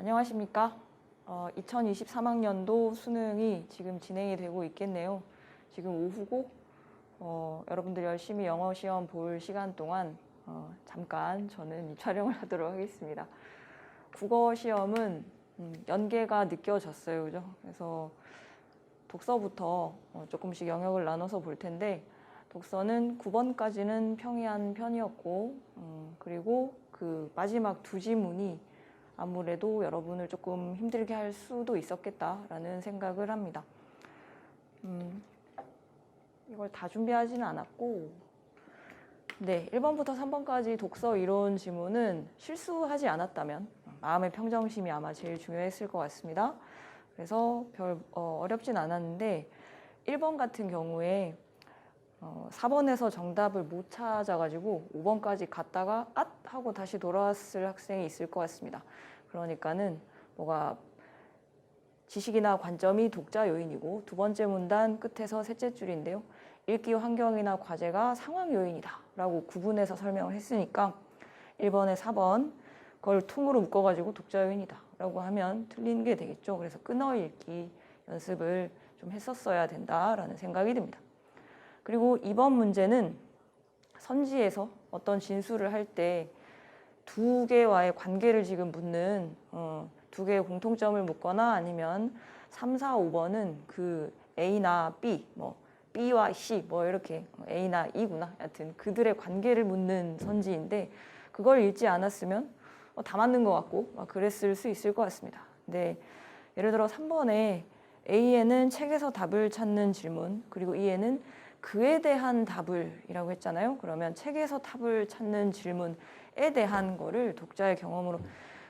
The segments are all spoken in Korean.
안녕하십니까. 2023학년도 수능이 지금 진행이 되고 있겠네요. 지금 오후고 여러분들 열심히 영어 시험 볼 시간 동안 잠깐 저는 이 촬영을 하도록 하겠습니다. 국어 시험은 연계가 느껴졌어요. 그죠? 그래서 독서부터 조금씩 영역을 나눠서 볼 텐데, 독서는 9번까지는 평이한 편이었고, 그리고 그 마지막 두 지문이 아무래도 여러분을 조금 힘들게 할 수도 있었겠다라는 생각을 합니다. 이걸 다 준비하지는 않았고, 네, 1번부터 3번까지 독서 이론 지문은 실수하지 않았다면 마음의 평정심이 아마 제일 중요했을 것 같습니다. 그래서 별 어렵진 않았는데 1번 같은 경우에 4번에서 정답을 못 찾아가지고 5번까지 갔다가 앗! 하고 다시 돌아왔을 학생이 있을 것 같습니다. 그러니까는 뭐가 지식이나 관점이 독자 요인이고 두 번째 문단 끝에서 셋째 줄인데요. 읽기 환경이나 과제가 상황 요인이다 라고 구분해서 설명을 했으니까 1번에 4번 그걸 통으로 묶어가지고 독자 요인이다 라고 하면 틀린 게 되겠죠. 그래서 끊어 읽기 연습을 좀 했었어야 된다라는 생각이 듭니다. 그리고 2번 문제는 선지에서 어떤 진술을 할 때 두 개와의 관계를 지금 묻는 두 개의 공통점을 묻거나 아니면 3, 4, 5번은 그 A나 B, 뭐 B와 C 뭐 이렇게 A나 E구나 여하튼 그들의 관계를 묻는 선지인데 그걸 읽지 않았으면 다 맞는 것 같고 그랬을 수 있을 것 같습니다. 근데 예를 들어 3번에 A에는 책에서 답을 찾는 질문, 그리고 E에는 그에 대한 답을 이라고 했잖아요. 그러면 책에서 답을 찾는 질문에 대한 거를 독자의 경험으로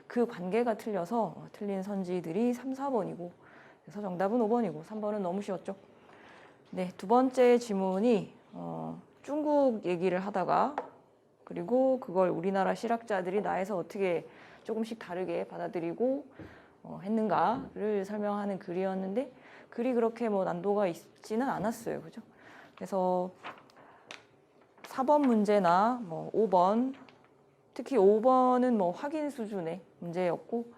그 관계가 틀려서 틀린 선지들이 3, 4번이고 그래서 정답은 5번이고 3번은 너무 쉬웠죠. 네, 두 번째 지문이 중국 얘기를 하다가 그리고 그걸 우리나라 실학자들이 나에서 어떻게 조금씩 다르게 받아들이고 했는가를 설명하는 글이었는데 글이 그렇게 뭐 난도가 있지는 않았어요. 그죠? 그래서 4번 문제나 뭐 5번, 특히 5번은 뭐 확인 수준의 문제였고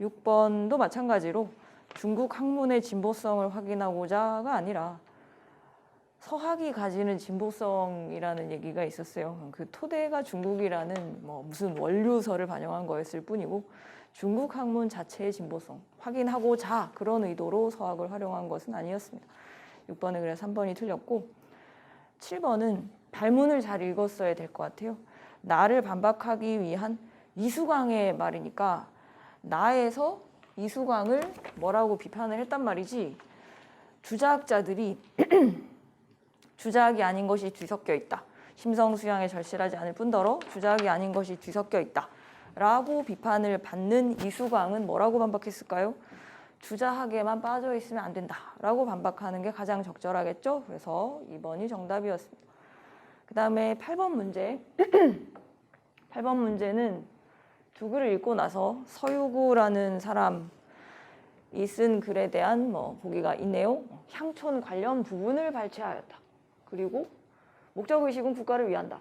6번도 마찬가지로 중국 학문의 진보성을 확인하고자가 아니라 서학이 가지는 진보성이라는 얘기가 있었어요. 그 토대가 중국이라는 뭐 무슨 원류서를 반영한 거였을 뿐이고 중국 학문 자체의 진보성 확인하고자 그런 의도로 서학을 활용한 것은 아니었습니다. 6번은 그래서 3번이 틀렸고 7번은 발문을 잘 읽었어야 될 것 같아요. 나를 반박하기 위한 이수광의 말이니까 나에서 이수광을 뭐라고 비판을 했단 말이지 주자학자들이 주자학이 아닌 것이 뒤섞여 있다. 심성수양에 절실하지 않을 뿐더러 주자학이 아닌 것이 뒤섞여 있다. 라고 비판을 받는 이수광은 뭐라고 반박했을까요? 주자학에만 빠져 있으면 안 된다 라고 반박하는 게 가장 적절하겠죠. 그래서 2번이 정답이었습니다. 그 다음에 8번 문제 8번 문제는 두 글을 읽고 나서 서유구라는 사람이 쓴 글에 대한 보기가 있네요. 향촌 관련 부분을 발췌하였다. 그리고 목적의식은 국가를 위한다.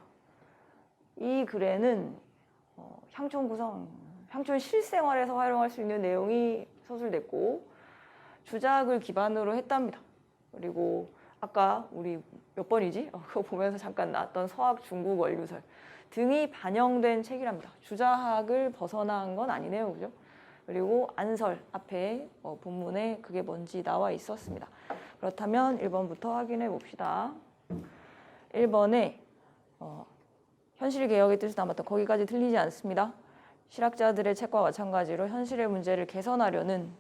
이 글에는 향촌 구성, 향촌 실생활에서 활용할 수 있는 내용이 서술됐고 주작을 기반으로 했답니다. 그리고 아까 우리 몇 번이지? 그거 보면서 잠깐 나왔던 서학 중국 원류설 등이 반영된 책이랍니다. 주자학을 벗어난 건 아니네요. 그죠? 그리고 안설 앞에 본문에 그게 뭔지 나와 있었습니다. 그렇다면 1번부터 확인해 봅시다. 1번에 현실개혁의 뜻을 담았다. 거기까지 틀리지 않습니다. 실학자들의 책과 마찬가지로 현실의 문제를 개선하려는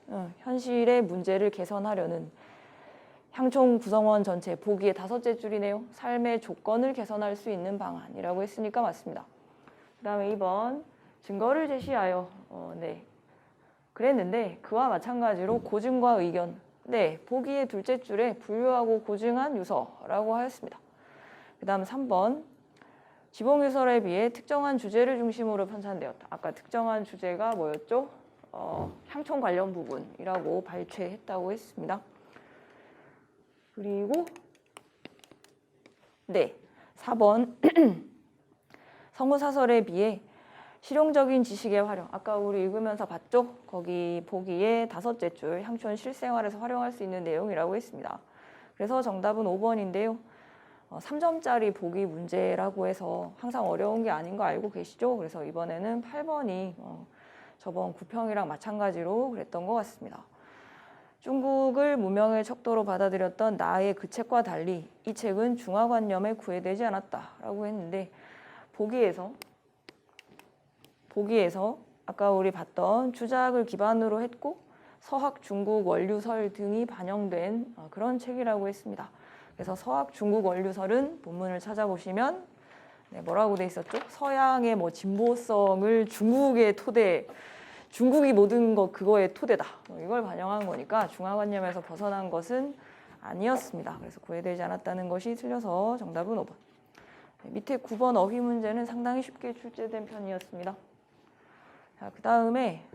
향촌 구성원 전체 보기의 5째 줄이네요. 삶의 조건을 개선할 수 있는 방안이라고 했으니까 맞습니다. 그 다음에 2번 증거를 제시하여 네 그랬는데 그와 마찬가지로 고증과 의견 네 보기의 둘째 줄에 분류하고 고증한 유서라고 하였습니다. 그 다음 3번 지봉유설에 비해 특정한 주제를 중심으로 편찬되었다. 아까 특정한 주제가 뭐였죠? 향촌 관련 부분이라고 발췌했다고 했습니다. 그리고 네 4번 성우사설에 비해 실용적인 지식의 활용. 아까 우리 읽으면서 봤죠? 거기 보기에 5째 줄 향촌 실생활에서 활용할 수 있는 내용이라고 했습니다. 그래서 정답은 5번인데요. 3점짜리 보기 문제라고 해서 항상 어려운 게 아닌 거 알고 계시죠? 그래서 이번에는 8번이 저번 구평이랑 마찬가지로 그랬던 것 같습니다. 중국을 무명의 척도로 받아들였던 나의 그 책과 달리 이 책은 중화관념에 구애되지 않았다라고 했는데 보기에서 아까 우리 봤던 주작을 기반으로 했고 서학, 중국, 원류설 등이 반영된 그런 책이라고 했습니다. 그래서 서학, 중국, 원류설은 본문을 찾아보시면 뭐라고 돼 있었죠? 서양의 진보성을 중국의 토대, 중국이 모든 것 그거의 토대다. 이걸 반영한 거니까 중화관념에서 벗어난 것은 아니었습니다. 그래서 구애되지 않았다는 것이 틀려서 정답은 5번. 밑에 9번 어휘 문제는 상당히 쉽게 출제된 편이었습니다. 자, 그 다음에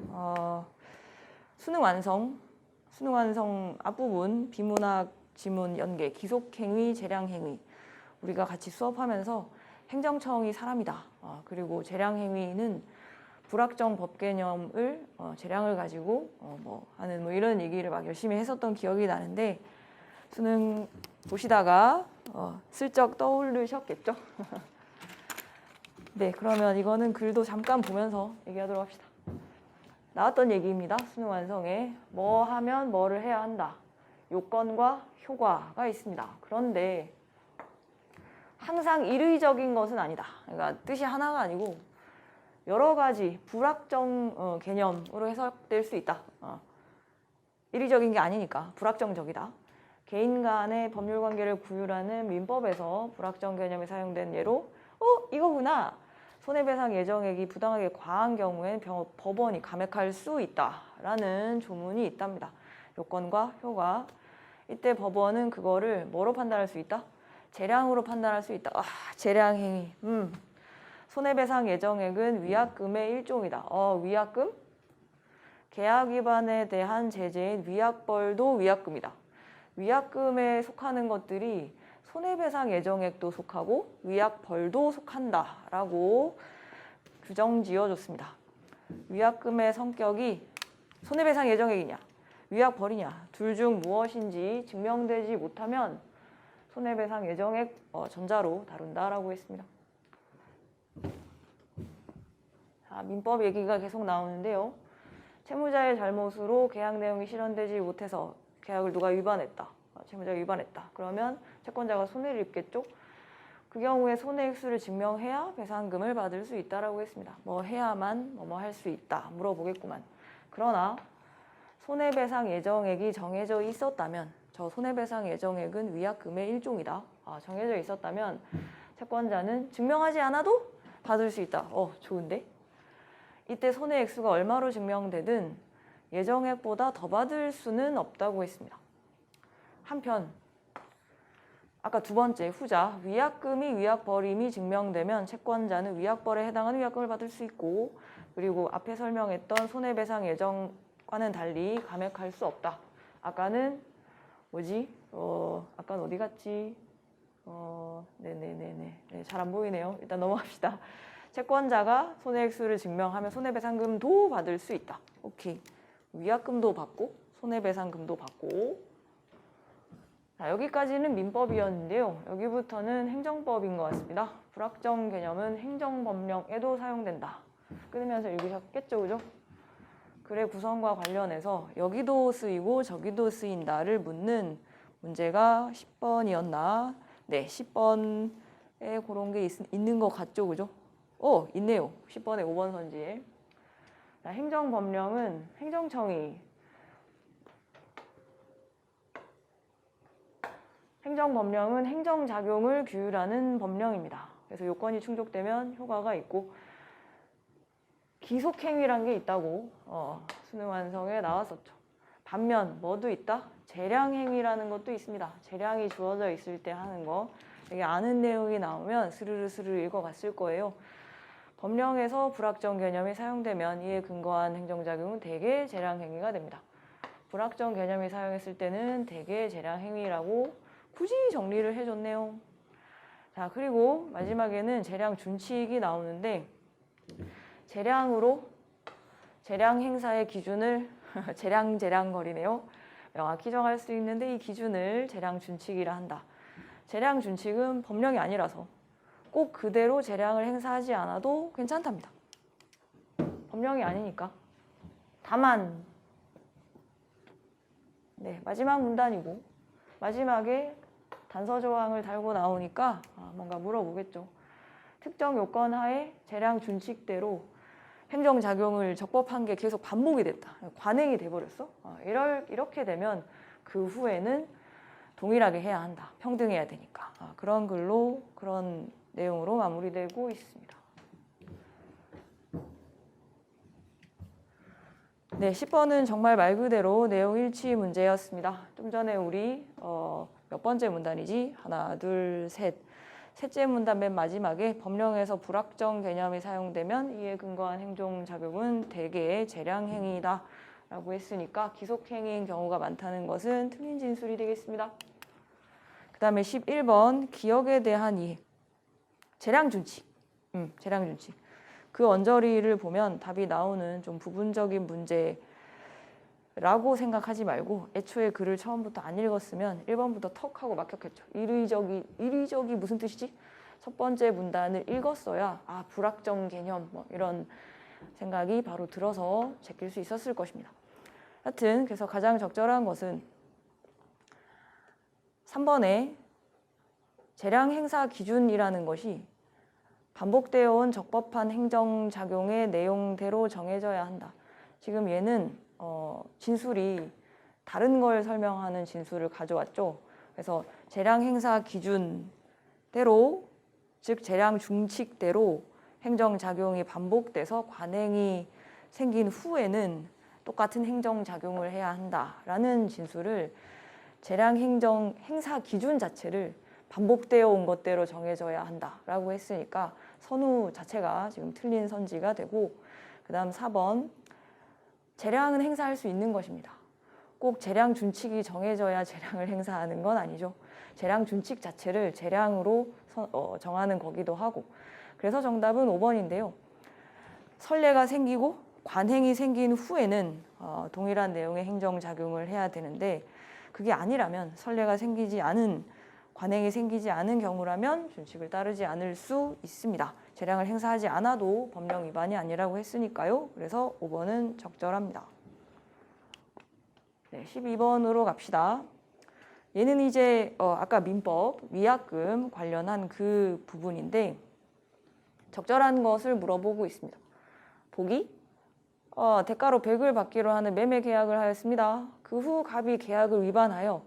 수능 완성 앞부분 비문학 지문 연계, 기속행위, 재량행위 우리가 같이 수업하면서 행정청이 사람이다. 그리고 재량행위는 불확정 법 개념을 재량을 가지고 하는 이런 얘기를 막 열심히 했었던 기억이 나는데 수능 보시다가 슬쩍 떠오르셨겠죠? 네, 그러면 이거는 글도 잠깐 보면서 얘기하도록 합시다. 나왔던 얘기입니다. 수능 완성에 뭐 하면 뭐를 해야 한다. 요건과 효과가 있습니다. 그런데 항상 일의적인 것은 아니다. 그러니까 뜻이 하나가 아니고 여러 가지 불확정 개념으로 해석될 수 있다. 일의적인 게 아니니까 불확정적이다. 개인 간의 법률 관계를 구율하는 민법에서 불확정 개념이 사용된 예로 이거구나. 손해배상 예정액이 부당하게 과한 경우엔 법원이 감액할 수 있다라는 조문이 있답니다. 요건과 효과. 이때 법원은 그거를 뭐로 판단할 수 있다? 재량으로 판단할 수 있다. 재량행위. 손해배상 예정액은 위약금의 일종이다. 위약금? 계약 위반에 대한 제재인 위약벌도 위약금이다. 위약금에 속하는 것들이 손해배상 예정액도 속하고 위약벌도 속한다라고 규정 지어줬습니다. 위약금의 성격이 손해배상 예정액이냐, 위약벌이냐 둘 중 무엇인지 증명되지 못하면 손해배상 예정액 전자로 다룬다라고 했습니다. 자, 민법 얘기가 계속 나오는데요. 채무자의 잘못으로 계약 내용이 실현되지 못해서 계약을 누가 위반했다. 채무자가 위반했다. 그러면 채권자가 손해를 입겠죠. 그 경우에 손해액수를 증명해야 배상금을 받을 수 있다라고 했습니다. 해야만 뭐 할 수 있다 물어보겠구만. 그러나 손해배상 예정액이 정해져 있었다면 저 손해배상 예정액은 위약금의 일종이다. 정해져 있었다면 채권자는 증명하지 않아도 받을 수 있다. 좋은데? 이때 손해액수가 얼마로 증명되든 예정액보다 더 받을 수는 없다고 했습니다. 한편 아까 두 번째 후자 위약금이 위약벌임이 증명되면 채권자는 위약벌에 해당하는 위약금을 받을 수 있고 그리고 앞에 설명했던 손해배상 예정과는 달리 감액할 수 없다. 아까는 아까는 어디 갔지? 네네네네. 잘 안 보이네요. 일단 넘어갑시다. 채권자가 손해액수를 증명하면 손해배상금도 받을 수 있다. 오케이. 위약금도 받고 손해배상금도 받고. 자, 여기까지는 민법이었는데요. 여기부터는 행정법인 것 같습니다. 불확정 개념은 행정법령에도 사용된다. 끊으면서 읽으셨겠죠, 그죠? 글의 구성과 관련해서 여기도 쓰이고 저기도 쓰인다를 묻는 문제가 10번이었나? 네, 10번에 그런 게 있는 것 같죠, 그죠? 있네요. 10번에 5번 선지에. 행정법령은 행정법령은 행정작용을 규율하는 법령입니다. 그래서 요건이 충족되면 효과가 있고 기속행위란 게 있다고 수능 완성에 나왔었죠. 반면 뭐도 있다? 재량행위라는 것도 있습니다. 재량이 주어져 있을 때 하는 거. 여기 아는 내용이 나오면 스르르 읽어봤을 거예요. 법령에서 불확정 개념이 사용되면 이에 근거한 행정작용은 대개 재량행위가 됩니다. 불확정 개념이 사용했을 때는 대개 재량행위라고 굳이 정리를 해줬네요. 자, 그리고 마지막에는 재량 준칙이 나오는데 재량으로 재량 행사의 기준을 재량거리네요. 명확히 정할 수 있는데 이 기준을 재량준칙이라 한다. 재량준칙은 법령이 아니라서 꼭 그대로 재량을 행사하지 않아도 괜찮답니다. 법령이 아니니까. 다만 네, 마지막 문단이고 마지막에 단서 조항을 달고 나오니까 뭔가 물어보겠죠. 특정 요건 하에 재량준칙대로 행정작용을 적법한 게 계속 반복이 됐다. 관행이 돼버렸어. 이렇게 되면 그 후에는 동일하게 해야 한다. 평등해야 되니까. 그런 글로 그런 내용으로 마무리되고 있습니다. 네, 10번은 정말 말 그대로 내용 일치 문제였습니다. 좀 전에 우리 몇 번째 문단이지? 하나, 둘, 셋. 셋째 문단 맨 마지막에 법령에서 불확정 개념이 사용되면 이에 근거한 행정작용은 대개의 재량행위이다 라고 했으니까 기속행위인 경우가 많다는 것은 틀린 진술이 되겠습니다. 그 다음에 11번 기억에 대한 이해. 재량준칙. 재량준칙. 그 언저리를 보면 답이 나오는 좀 부분적인 문제라고 생각하지 말고 애초에 글을 처음부터 안 읽었으면 1번부터 턱 하고 막혔겠죠. 이의적이 무슨 뜻이지? 첫 번째 문단을 읽었어야 불확정 개념 뭐 이런 생각이 바로 들어서 제낄 수 있었을 것입니다. 하여튼 그래서 가장 적절한 것은 3번의 재량 행사 기준이라는 것이 반복되어 온 적법한 행정작용의 내용대로 정해져야 한다. 지금 얘는 진술이 다른 걸 설명하는 진술을 가져왔죠. 그래서 재량 행사 기준대로, 즉 재량 중칙대로 행정작용이 반복돼서 관행이 생긴 후에는 똑같은 행정작용을 해야 한다라는 진술을 재량 행사 기준 자체를 반복되어 온 것대로 정해져야 한다라고 했으니까 선우 자체가 지금 틀린 선지가 되고, 그 다음 4번 재량은 행사할 수 있는 것입니다. 꼭 재량 준칙이 정해져야 재량을 행사하는 건 아니죠. 재량 준칙 자체를 재량으로 정하는 거기도 하고. 그래서 정답은 5번인데요. 선례가 생기고 관행이 생긴 후에는 동일한 내용의 행정작용을 해야 되는데 그게 아니라면 선례가 생기지 않은 관행이 생기지 않은 경우라면 준칙을 따르지 않을 수 있습니다. 재량을 행사하지 않아도 법령 위반이 아니라고 했으니까요. 그래서 5번은 적절합니다. 네, 12번으로 갑시다. 얘는 이제 아까 민법, 위약금 관련한 그 부분인데 적절한 것을 물어보고 있습니다. 보기, 대가로 100을 받기로 하는 매매 계약을 하였습니다. 그 후 갑이 계약을 위반하여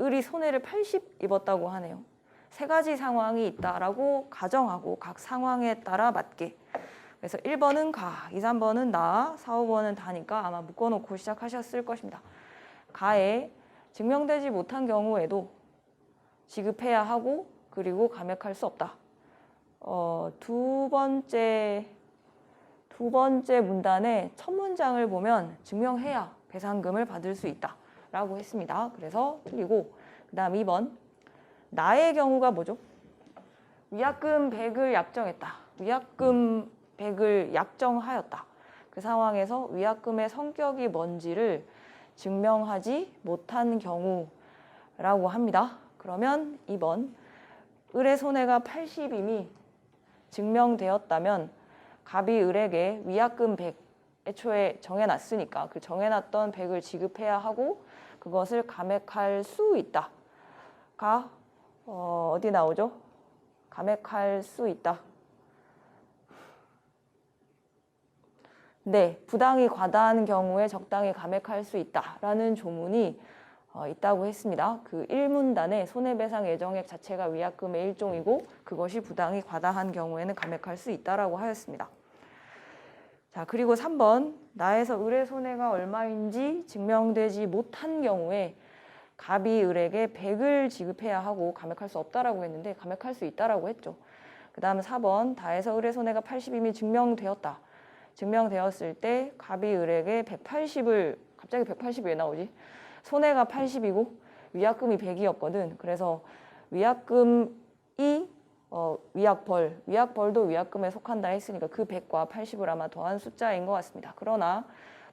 을이 손해를 80 입었다고 하네요. 세 가지 상황이 있다라고 가정하고 각 상황에 따라 맞게. 그래서 1번은 가, 2, 3번은 나, 4, 5번은 다니까 아마 묶어놓고 시작하셨을 것입니다. 가에 증명되지 못한 경우에도 지급해야 하고 그리고 감액할 수 없다. 두 번째 문단의 첫 문장을 보면 증명해야 배상금을 받을 수 있다 라고 했습니다. 그래서 틀리고, 그 다음 2번 나의 경우가 뭐죠? 위약금 100을 약정했다. 위약금 100을 약정하였다. 그 상황에서 위약금의 성격이 뭔지를 증명하지 못한 경우라고 합니다. 그러면 2번 을의 손해가 80임이 증명되었다면 갑이 을에게 위약금 100 애초에 정해놨으니까 그 정해놨던 100을 지급해야 하고 그것을 감액할 수 있다. 가 어디 나오죠? 감액할 수 있다. 네, 부당이 과다한 경우에 적당히 감액할 수 있다라는 조문이 있다고 했습니다. 그 1문단의 손해배상 예정액 자체가 위약금의 일종이고 그것이 부당이 과다한 경우에는 감액할 수 있다라고 하였습니다. 자, 그리고 3번 나에서 을의 손해가 얼마인지 증명되지 못한 경우에 갑이 을에게 100을 지급해야 하고 감액할 수 없다라고 했는데 감액할 수 있다라고 했죠. 그 다음 4번 다에서 을의 손해가 80이미 증명되었다. 증명되었을 때 갑이 을에게 180을 갑자기 180이 왜 나오지? 손해가 80이고 위약금이 100이었거든. 그래서 위약금이 위약벌도 위약금에 속한다 했으니까 그 100과 80을 아마 더한 숫자인 것 같습니다. 그러나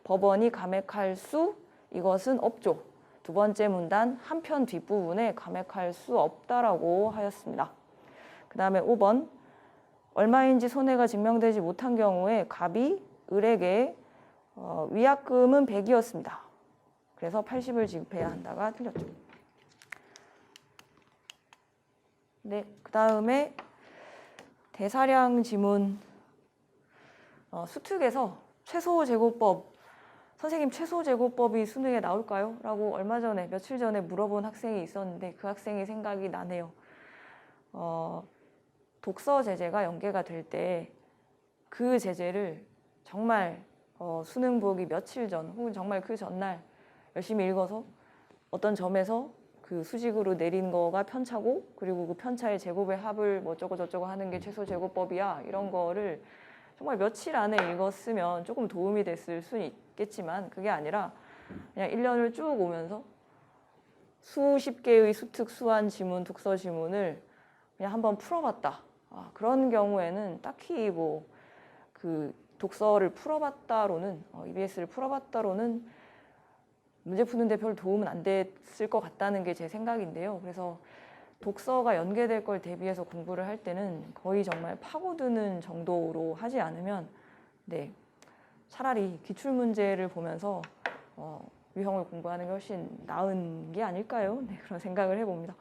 법원이 감액할 수 이것은 없죠. 두 번째 문단 한편 뒷부분에 감액할 수 없다라고 하였습니다. 그 다음에 5번 얼마인지 손해가 증명되지 못한 경우에 갑이 을에게 위약금은 100이었습니다. 그래서 80을 지급해야 한다가 틀렸죠. 네, 그 다음에 대사량 지문 수특에서 최소제고법 선생님 최소제고법이 수능에 나올까요? 라고 얼마 전에 며칠 전에 물어본 학생이 있었는데 그 학생이 생각이 나네요. 독서 제재가 연계가 될 때 그 제재를 정말 수능 보기 며칠 전 혹은 정말 그 전날 열심히 읽어서 어떤 점에서 그 수직으로 내린 거가 편차고 그리고 그 편차의 제곱의 합을 뭐 어쩌고 저쩌고 하는 게 최소제곱법이야 이런 거를 정말 며칠 안에 읽었으면 조금 도움이 됐을 수는 있겠지만 그게 아니라 그냥 1년을 쭉 오면서 수십 개의 수특 수한 지문, 독서 지문을 그냥 한번 풀어봤다. 그런 경우에는 딱히 뭐 그 독서를 풀어봤다로는 EBS를 풀어봤다로는 문제 푸는데 별 도움은 안 됐을 것 같다는 게 제 생각인데요. 그래서 독서가 연계될 걸 대비해서 공부를 할 때는 거의 정말 파고드는 정도로 하지 않으면 네, 차라리 기출문제를 보면서 유형을 공부하는 게 훨씬 나은 게 아닐까요? 네, 그런 생각을 해봅니다.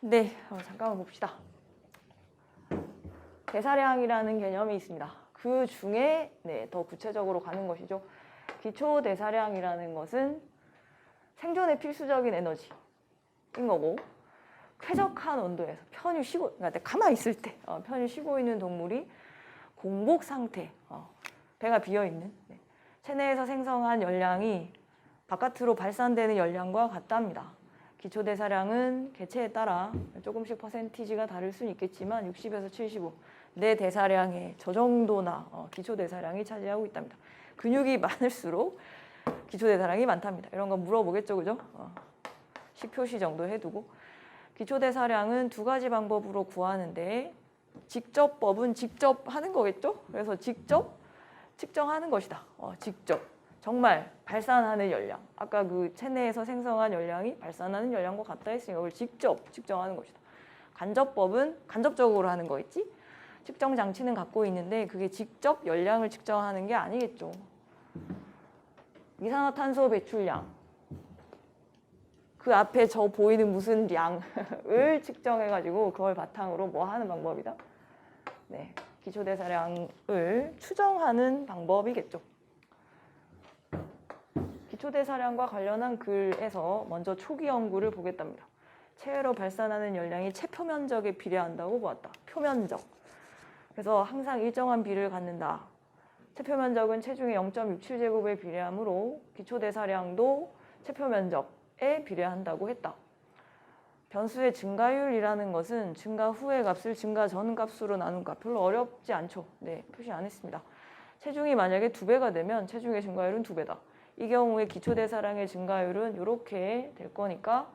네, 잠깐만 봅시다. 대사량이라는 개념이 있습니다. 그 중에 네, 더 구체적으로 가는 것이죠. 기초 대사량이라는 것은 생존에 필수적인 에너지인 거고 쾌적한 온도에서 편히 쉬고 그러니까 가만히 있을 때 편히 쉬고 있는 동물이 공복 상태 배가 비어있는 체내에서 생성한 열량이 바깥으로 발산되는 열량과 같답니다. 기초대사량은 개체에 따라 조금씩 퍼센티지가 다를 수는 있겠지만 60에서 75 내 대사량의 저 정도나 기초대사량이 차지하고 있답니다. 근육이 많을수록 기초대사량이 많답니다. 이런 거 물어보겠죠, 그죠? 식표시 정도 해두고 기초대사량은 두 가지 방법으로 구하는데 직접법은 직접 하는 거겠죠? 그래서 직접 측정하는 것이다. 직접 정말 발산하는 열량 아까 그 체내에서 생성한 열량이 발산하는 열량과 같다 했으니까 그걸 직접 측정하는 것이다. 간접법은 간접적으로 하는 거 있지? 측정 장치는 갖고 있는데 그게 직접 열량을 측정하는 게 아니겠죠. 이산화탄소 배출량 그 앞에 저 보이는 무슨 량을 측정해가지고 그걸 바탕으로 뭐 하는 방법이다? 네, 기초대사량을 추정하는 방법이겠죠. 기초대사량과 관련한 글에서 먼저 초기 연구를 보겠답니다. 체외로 발산하는 열량이 체표면적에 비례한다고 보았다. 표면적. 그래서 항상 일정한 비를 갖는다. 체표면적은 체중의 0.67제곱에 비례하므로 기초대사량도 체표면적에 비례한다고 했다. 변수의 증가율이라는 것은 증가 후의 값을 증가 전 값으로 나눈 값. 별로 어렵지 않죠. 네, 표시 안 했습니다. 체중이 만약에 2배가 되면 체중의 증가율은 2배다. 이 경우에 기초대사량의 증가율은 이렇게 될 거니까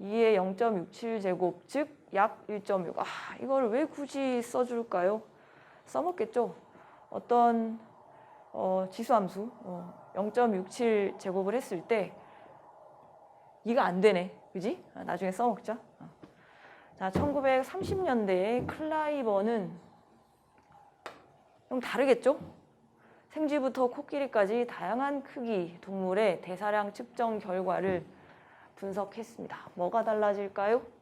2의 0.67제곱 즉 약 1.6. 이걸 왜 굳이 써줄까요? 써먹겠죠. 어떤 지수함수 0.67제곱을 했을 때 이가 안 되네. 그지? 나중에 써먹자. 자, 1930년대에 클라이버는 좀 다르겠죠? 생쥐부터 코끼리까지 다양한 크기 동물의 대사량 측정 결과를 분석했습니다. 뭐가 달라질까요?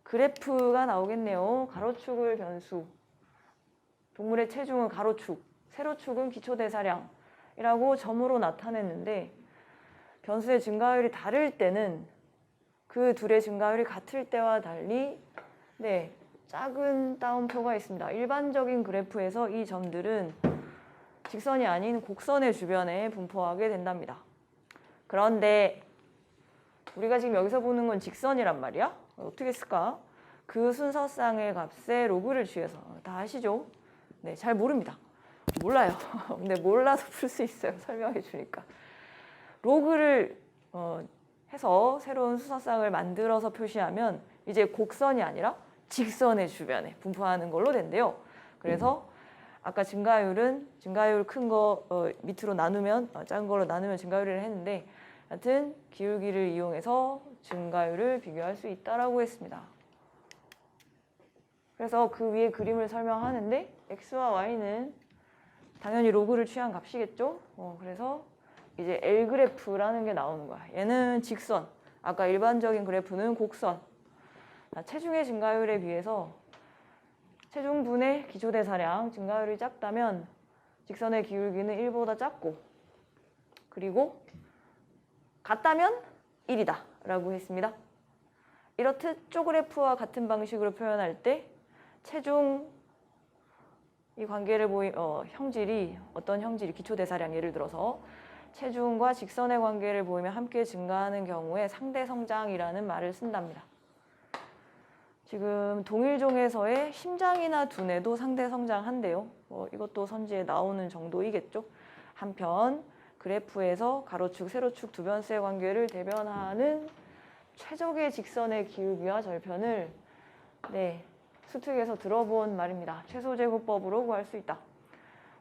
그래프가 나오겠네요. 가로축을 변수. 동물의 체중은 가로축, 세로축은 기초대사량이라고 점으로 나타냈는데 변수의 증가율이 다를 때는 그 둘의 증가율이 같을 때와 달리 작은 따옴표가 있습니다. 일반적인 그래프에서 이 점들은 직선이 아닌 곡선의 주변에 분포하게 된답니다. 그런데 우리가 지금 여기서 보는 건 직선이란 말이야. 어떻게 쓸까? 그 순서쌍의 값에 로그를 취해서 다 아시죠? 네, 잘 모릅니다. 몰라요. 근데 몰라도 풀 수 있어요. 설명해 주니까. 로그를 해서 새로운 수서쌍을 만들어서 표시하면 이제 곡선이 아니라 직선의 주변에 분포하는 걸로 된대요. 그래서 아까 증가율 큰 거 밑으로 나누면 작은 걸로 나누면 증가율을 했는데 하여튼 기울기를 이용해서 증가율을 비교할 수 있다라고 했습니다. 그래서 그 위에 그림을 설명하는데 x와 y는 당연히 로그를 취한 값이겠죠. 그래서 이제 L 그래프라는 게 나오는 거야. 얘는 직선, 아까 일반적인 그래프는 곡선. 체중의 증가율에 비해서 체중분의 기초대사량 증가율이 작다면 직선의 기울기는 1보다 작고, 그리고 같다면 1이다 라고 했습니다. 이렇듯 쪼그래프와 같은 방식으로 표현할 때 체중 이 관계를 형질이 어떤 형질이 기초대사량, 예를 들어서 체중과 직선의 관계를 보이면 함께 증가하는 경우에 상대성장이라는 말을 쓴답니다. 지금 동일종에서의 심장이나 두뇌도 상대성장한대요. 이것도 선지에 나오는 정도이겠죠. 한편 그래프에서 가로축, 세로축 두 변수의 관계를 대변하는 최적의 직선의 기울기와 절편을 수특에서 들어본 말입니다. 최소제곱법으로 구할 수 있다.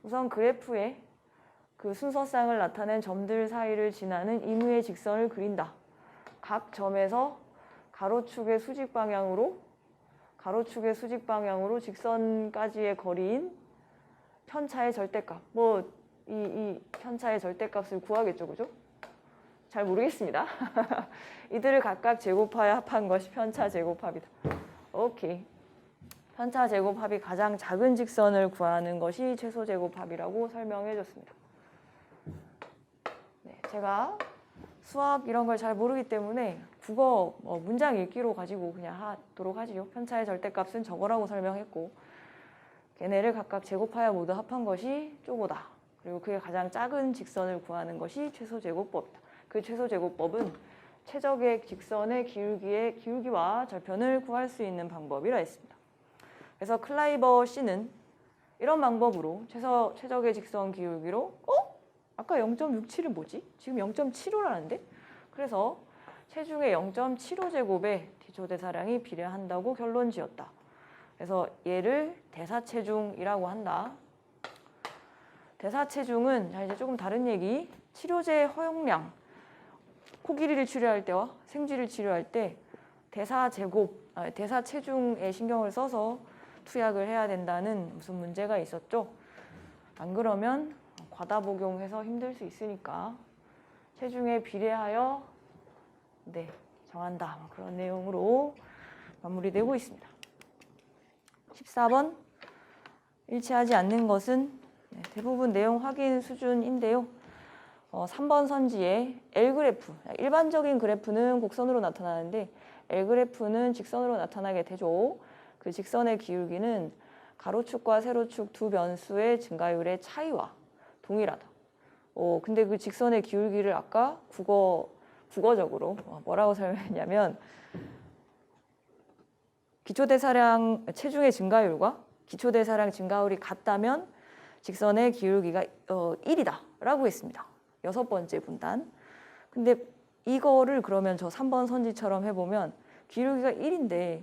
우선 그래프에 그 순서쌍을 나타낸 점들 사이를 지나는 임의의 직선을 그린다. 각 점에서 가로축의 수직 방향으로 직선까지의 거리인 편차의 절대값. 이 편차의 절대값을 구하겠죠, 그죠? 잘 모르겠습니다. 이들을 각각 제곱하여 합한 것이 편차 제곱합이다. 오케이. 편차 제곱합이 가장 작은 직선을 구하는 것이 최소 제곱합이라고 설명해 줬습니다. 제가 수학 이런 걸 잘 모르기 때문에 국어 문장 읽기로 가지고 그냥 하도록 하지요. 편차의 절대값은 저거라고 설명했고, 걔네를 각각 제곱하여 모두 합한 것이 쪼고다. 그리고 그의 가장 작은 직선을 구하는 것이 최소제곱법이다. 그 최소제곱법은 최적의 직선의 기울기와 절편을 구할 수 있는 방법이라 했습니다. 그래서 클라이버 씨는 이런 방법으로 최적의 직선 기울기로 아까 0.67은 뭐지? 지금 0.75라는데? 그래서 체중의 0.75제곱에 기초대사량이 비례한다고 결론 지었다. 그래서 얘를 대사체중이라고 한다. 대사체중은 이제 조금 다른 얘기. 치료제 허용량, 코 길이를 치료할 때와 생쥐를 치료할 때 대사체중에 신경을 써서 투약을 해야 된다는 무슨 문제가 있었죠. 안 그러면 과다 복용해서 힘들 수 있으니까 체중에 비례하여 정한다. 그런 내용으로 마무리되고 있습니다. 14번 일치하지 않는 것은 대부분 내용 확인 수준인데요. 3번 선지의 L그래프, 일반적인 그래프는 곡선으로 나타나는데 L그래프는 직선으로 나타나게 되죠. 그 직선의 기울기는 가로축과 세로축 두 변수의 증가율의 차이와 동일하다. 근데 그 직선의 기울기를 아까 국어적으로 뭐라고 설명했냐면 기초대사량 체중의 증가율과 기초대사량 증가율이 같다면 직선의 기울기가 1이다 라고 했습니다. 6번째 분단. 근데 이거를 그러면 저 3번 선지처럼 해보면 기울기가 1인데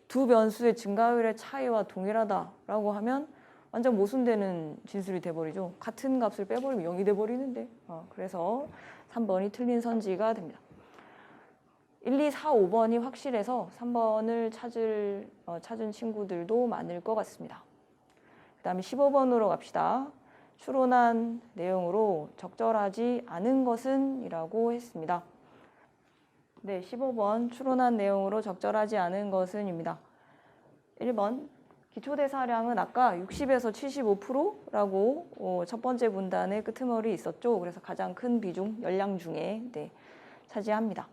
두 변수의 증가율의 차이와 동일하다라고 하면 완전 모순되는 진술이 돼버리죠. 같은 값을 빼버리면 0이 돼버리는데. 그래서 3번이 틀린 선지가 됩니다. 1, 2, 4, 5번이 확실해서 3번을 찾은 친구들도 많을 것 같습니다. 그 다음에 15번으로 갑시다. 추론한 내용으로 적절하지 않은 것은 이라고 했습니다. 15번 추론한 내용으로 적절하지 않은 것은 입니다. 1번 기초대사량은 아까 60에서 75%라고 첫 번째 분단의 끄트머리 있었죠. 그래서 가장 큰 비중, 열량 중에 차지합니다.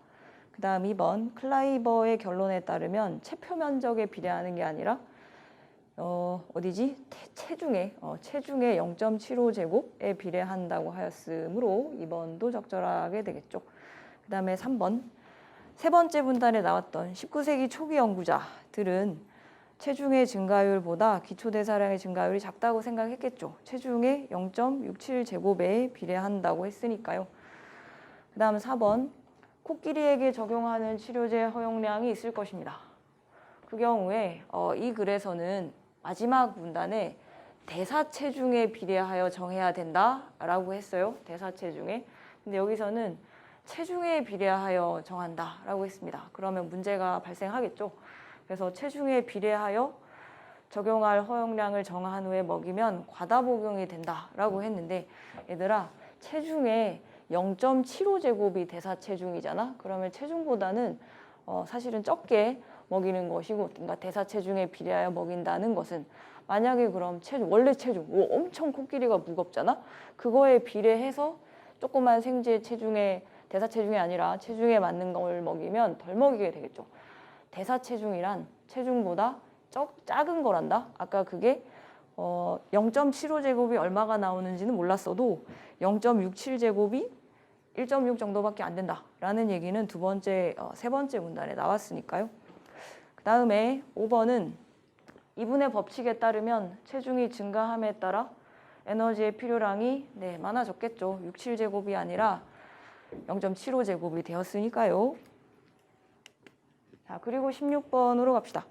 그 다음 2번 클라이버의 결론에 따르면 체표 면적에 비례하는 게 아니라 체중의 0.75제곱에 비례한다고 하였으므로 2번도 적절하게 되겠죠. 그 다음에 3번 세 번째 분단에 나왔던 19세기 초기 연구자들은 체중의 증가율보다 기초대사량의 증가율이 작다고 생각했겠죠. 체중의 0.67제곱에 비례한다고 했으니까요. 그 다음 4번 코끼리에게 적용하는 치료제 허용량이 있을 것입니다. 그 경우에 이 글에서는 마지막 문단에 대사체중에 비례하여 정해야 된다라고 했어요. 대사체중에. 근데 여기서는 체중에 비례하여 정한다라고 했습니다. 그러면 문제가 발생하겠죠. 그래서 체중에 비례하여 적용할 허용량을 정한 후에 먹이면 과다 복용이 된다라고 했는데 얘들아 체중에 0.75제곱이 대사체중이잖아. 그러면 체중보다는 사실은 적게 먹이는 것이고 그러니까 대사체중에 비례하여 먹인다는 것은 만약에 그럼 원래 체중 엄청 코끼리가 무겁잖아. 그거에 비례해서 조그만 생쥐의 체중에 대사체중이 아니라 체중에 맞는 걸 먹이면 덜 먹이게 되겠죠. 대사체중이란 체중보다 작은 거란다. 아까 그게 0.75제곱이 얼마가 나오는지는 몰랐어도 0.67제곱이 1.6 정도밖에 안 된다라는 얘기는 세 번째 문단에 나왔으니까요. 그 다음에 5번은 이분의 법칙에 따르면 체중이 증가함에 따라 에너지의 필요량이 많아졌겠죠. 67제곱이 아니라 0.75제곱이 되었으니까요. 자, 그리고 16번으로 갑시다.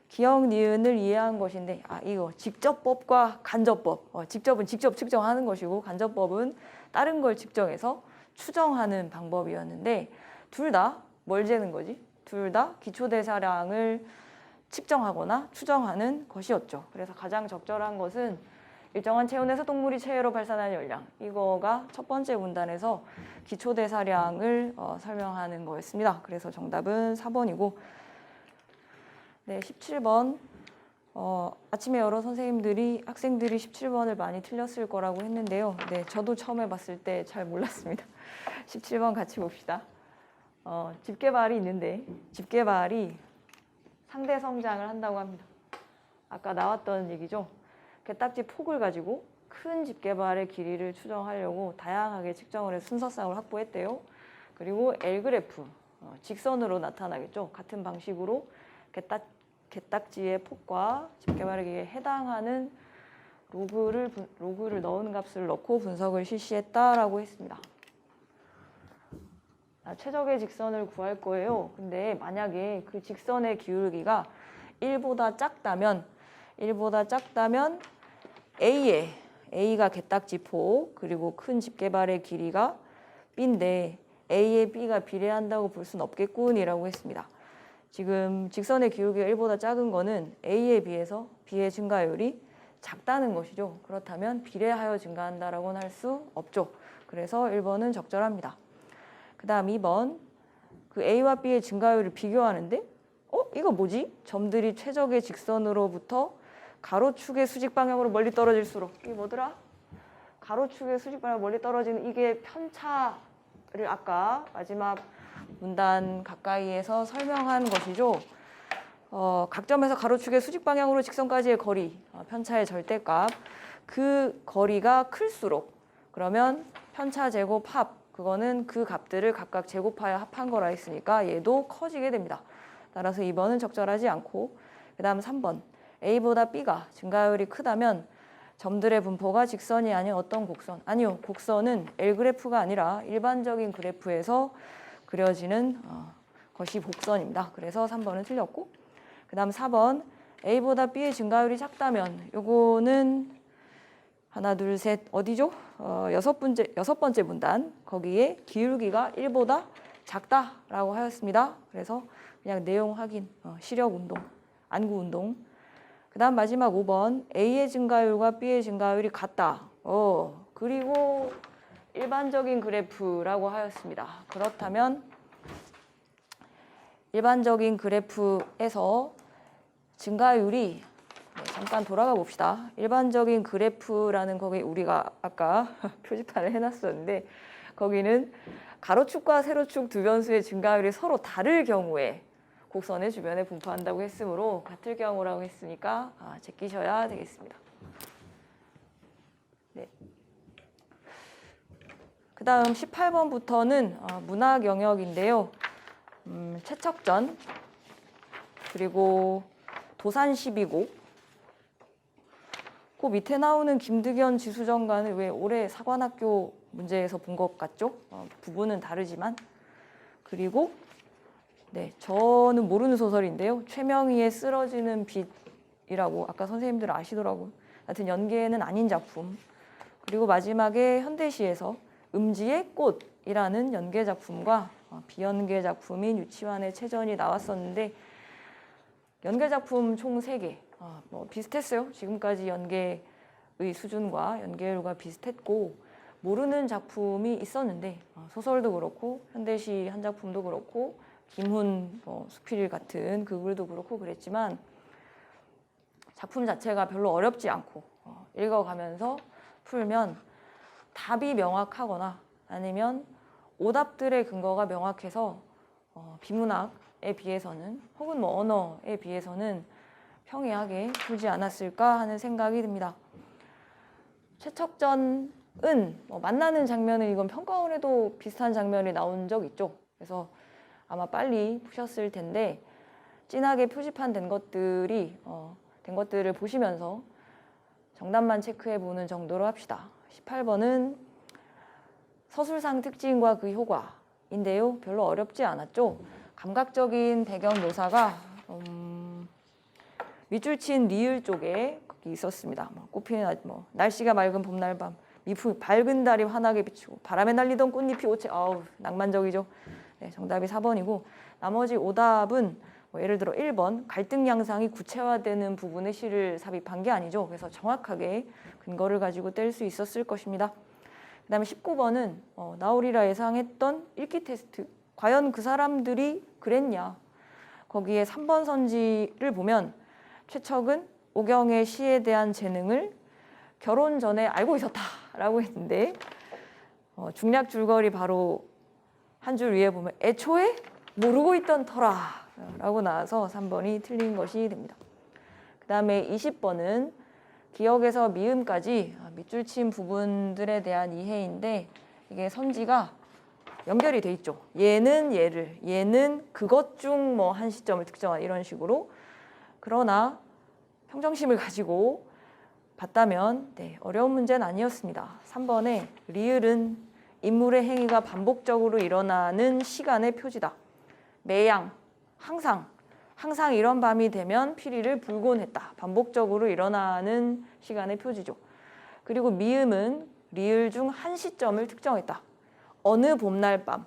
기억, 니은을 이해한 것인데 이거 직접법과 간접법. 직접은 직접 측정하는 것이고 간접법은 다른 걸 측정해서 추정하는 방법이었는데 둘 다 뭘 재는 거지? 둘 다 기초대사량을 측정하거나 추정하는 것이었죠. 그래서 가장 적절한 것은 일정한 체온에서 동물이 체외로 발산하는 열량. 이거가 첫 번째 문단에서 기초대사량을 설명하는 거였습니다. 그래서 정답은 4번이고 네, 17번 아침에 여러 선생님들이 학생들이 17번을 많이 틀렸을 거라고 했는데요. 네, 저도 처음에 봤을 때 잘 몰랐습니다. 17번 같이 봅시다. 집게발이 있는데 집게발이 상대 성장을 한다고 합니다. 아까 나왔던 얘기죠. 게딱지 폭을 가지고 큰 집게발의 길이를 추정하려고 다양하게 측정을 해서 순서쌍을 확보했대요. 그리고 L그래프, 직선으로 나타나겠죠. 같은 방식으로 게딱지의 폭과 집게발의 길이에 해당하는 로그를 넣은 값을 넣고 분석을 실시했다라고 했습니다. 최적의 직선을 구할 거예요. 근데 만약에 그 직선의 기울기가 1보다 작다면 A가 게딱지 폭 그리고 큰 집게발의 길이가 B인데 A에 B가 비례한다고 볼 수는 없겠군이라고 했습니다. 지금 직선의 기울기가 1보다 작은 거는 A에 비해서 B의 증가율이 작다는 것이죠. 그렇다면 비례하여 증가한다라고는 할 수 없죠. 그래서 1번은 적절합니다. 그 다음 2번 그 A와 B의 증가율을 비교하는데 이거 뭐지? 점들이 최적의 직선으로부터 가로축의 수직 방향으로 멀리 떨어질수록 이게 뭐더라? 가로축의 수직 방향으로 멀리 떨어지는 이게 편차를 아까 마지막 문단 가까이에서 설명한 것이죠. 각 점에서 가로축의 수직 방향으로 직선까지의 거리, 편차의 절대값 그 거리가 클수록 그러면 편차 제곱 합 그거는 그 값들을 각각 제곱하여 합한 거라 했으니까 얘도 커지게 됩니다. 따라서 2번은 적절하지 않고 그 다음 3번 A보다 B가 증가율이 크다면 점들의 분포가 직선이 아닌 어떤 곡선 아니요 곡선은 L그래프가 아니라 일반적인 그래프에서 그려지는 것이 곡선입니다. 그래서 3번은 틀렸고 그 다음 4번 A보다 B의 증가율이 작다면 요거는 하나 둘 셋 어디죠? 여섯 번째 문단 거기에 기울기가 1보다 작다라고 하였습니다. 그래서 그냥 내용 확인, 시력 운동, 안구 운동. 그 다음 마지막 5번 A의 증가율과 B의 증가율이 같다. 그리고 일반적인 그래프라고 하였습니다. 그렇다면 일반적인 그래프에서 증가율이 잠깐 돌아가 봅시다. 일반적인 그래프라는 거기 우리가 아까 표지판을 해놨었는데 거기는 가로축과 세로축 두 변수의 증가율이 서로 다를 경우에 곡선의 주변에 분포한다고 했으므로 같을 경우라고 했으니까 제끼셔야 되겠습니다. 네. 그 다음 18번부터는 문학 영역인데요. 최척전 그리고 도산 12고 그 밑에 나오는 김득연 지수정관을 왜 올해 사관학교 문제에서 본 것 같죠? 부분은 다르지만 그리고 네, 저는 모르는 소설인데요. 최명희의 쓰러지는 빛이라고 아까 선생님들 아시더라고요. 하여튼 연계는 아닌 작품. 그리고 마지막에 현대시에서 음지의 꽃이라는 연계 작품과 비연계 작품인 유치원의 체전이 나왔었는데 연계 작품 총 3개. 뭐 비슷했어요. 지금까지 연계의 수준과 연계율과 비슷했고 모르는 작품이 있었는데 소설도 그렇고 현대시 한 작품도 그렇고 김훈, 수필 같은 그 글도 그렇고 그랬지만 작품 자체가 별로 어렵지 않고 읽어가면서 풀면 답이 명확하거나 아니면 오답들의 근거가 명확해서 비문학에 비해서는 혹은 뭐 언어에 비해서는 평이하게 풀지 않았을까 하는 생각이 듭니다. 최척전은 만나는 장면은 이건 평가원에도 비슷한 장면이 나온 적 있죠. 그래서 아마 빨리 푸셨을 텐데 진하게 표지판 된 것들을 보시면서 정답만 체크해 보는 정도로 합시다. 18번은 서술상 특징과 그 효과인데요. 별로 어렵지 않았죠. 감각적인 배경 묘사가 밑줄 친 리을 쪽에 있었습니다. 꽃피는 날씨가 맑은 봄날 밤 미풍 밝은 달이 환하게 비추고 바람에 날리던 꽃잎이 옷에 낭만적이죠. 네, 정답이 4번이고 나머지 오답은 예를 들어 1번 갈등 양상이 구체화되는 부분에 시를 삽입한 게 아니죠. 그래서 정확하게 근거를 가지고 뗄 수 있었을 것입니다. 그 다음에 19번은 나오리라 예상했던 읽기 테스트. 과연 그 사람들이 그랬냐. 거기에 3번 선지를 보면 최척은 오경의 시에 대한 재능을 결혼 전에 알고 있었다라고 했는데 중략 줄거리 바로 한 줄 위에 보면 애초에 모르고 있던 터라 라고 나와서 3번이 틀린 것이 됩니다. 그 다음에 20번은 기억에서 미음까지 밑줄 친 부분들에 대한 이해인데 이게 선지가 연결이 돼 있죠. 얘는 얘를, 얘는 그것 중 뭐 한 시점을 특정한 이런 식으로. 그러나 평정심을 가지고 봤다면 어려운 문제는 아니었습니다. 3번에 리을은 인물의 행위가 반복적으로 일어나는 시간의 표지다. 매양, 항상 이런 밤이 되면 피리를 불곤 했다. 반복적으로 일어나는 시간의 표지죠. 그리고 미음은 리을 중 한 시점을 특정했다. 어느 봄날 밤,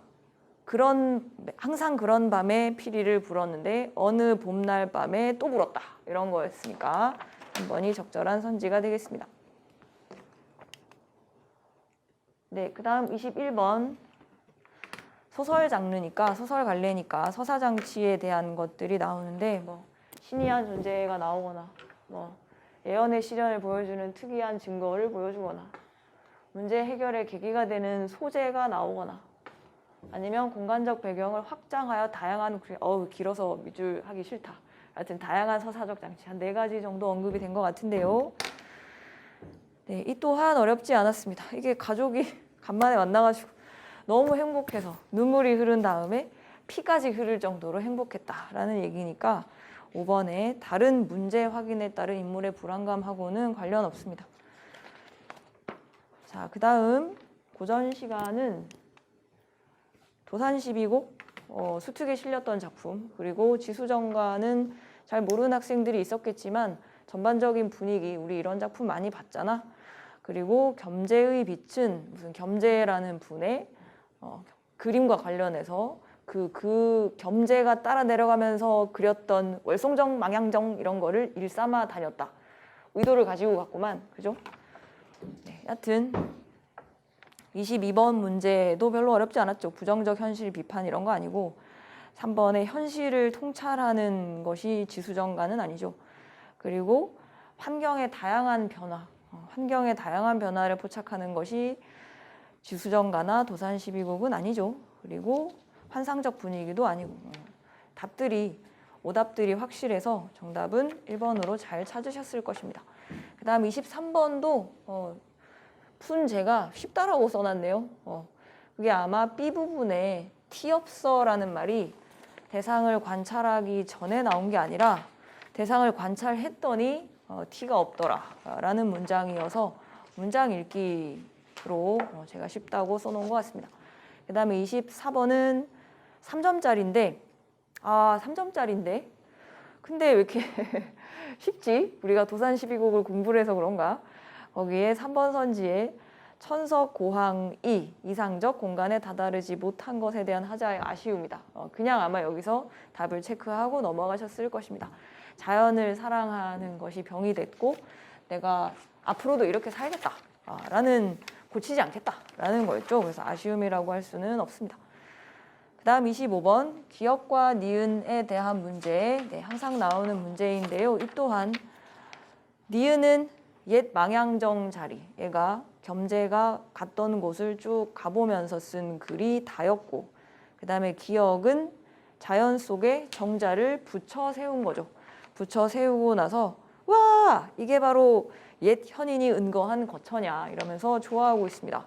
항상 그런 밤에 피리를 불었는데 어느 봄날 밤에 또 불었다. 이런 거였으니까 한 번이 적절한 선지가 되겠습니다. 네, 그 다음 21번 소설 장르니까 소설 갈래니까 서사장치에 대한 것들이 나오는데 신이한 존재가 나오거나 예언의 시련을 보여주는 특이한 증거를 보여주거나 문제 해결의 계기가 되는 소재가 나오거나 아니면 공간적 배경을 확장하여 다양한 길어서 밑줄 하기 싫다. 하여튼 다양한 서사적 장치 한 4가지 정도 언급이 된 것 같은데요. 네, 이 또한 어렵지 않았습니다. 이게 가족이 간만에 만나가지고 너무 행복해서 눈물이 흐른 다음에 피까지 흐를 정도로 행복했다라는 얘기니까 5번에 다른 문제 확인에 따른 인물의 불안감하고는 관련 없습니다. 자, 그 다음 고전 시간은 도산시비곡, 수특에 실렸던 작품, 그리고 지수정가는 잘 모르는 학생들이 있었겠지만 전반적인 분위기, 우리 이런 작품 많이 봤잖아. 그리고 겸재의 빛은 무슨 겸재라는 분의 그림과 관련해서 그 겸재가 따라 내려가면서 그렸던 월송정, 망향정 이런 거를 일삼아 다녔다. 의도를 가지고 갔구만. 그죠? 네, 여튼 22번 문제도 별로 어렵지 않았죠. 부정적 현실 비판 이런 거 아니고 3번의 현실을 통찰하는 것이 지수정가는 아니죠. 그리고 환경의 다양한 변화를 포착하는 것이 지수정가나 도산시비곡은 아니죠. 그리고 환상적 분위기도 아니고 오답들이 확실해서 정답은 1번으로 잘 찾으셨을 것입니다. 그 다음 23번도 푼 제가 쉽다라고 써놨네요. 그게 아마 B 부분에 티 없어라는 말이 대상을 관찰하기 전에 나온 게 아니라 대상을 관찰했더니 티가 없더라 라는 문장이어서 문장 읽기로 제가 쉽다고 써놓은 것 같습니다. 그 다음에 24번은 3점짜리인데 3점짜리인데 근데 왜 이렇게 쉽지? 우리가 도산 12국을 공부를 해서 그런가? 거기에 3번 선지에 천석 고항이 이상적 공간에 다다르지 못한 것에 대한 하자의 아쉬움이다. 그냥 아마 여기서 답을 체크하고 넘어가셨을 것입니다. 자연을 사랑하는 것이 병이 됐고 내가 앞으로도 이렇게 살겠다 라는 고치지 않겠다 라는 거였죠. 그래서 아쉬움이라고 할 수는 없습니다. 그 다음 25번 기역과 니은에 대한 문제, 항상 나오는 문제인데요. 이 또한 니은은 옛 망향정 자리, 얘가 겸재가 갔던 곳을 쭉 가보면서 쓴 글이 다였고 그 다음에 기역은 자연 속에 정자를 붙여 세운 거죠. 붙여 세우고 나서 와 이게 바로 옛 현인이 은거한 거처냐 이러면서 좋아하고 있습니다.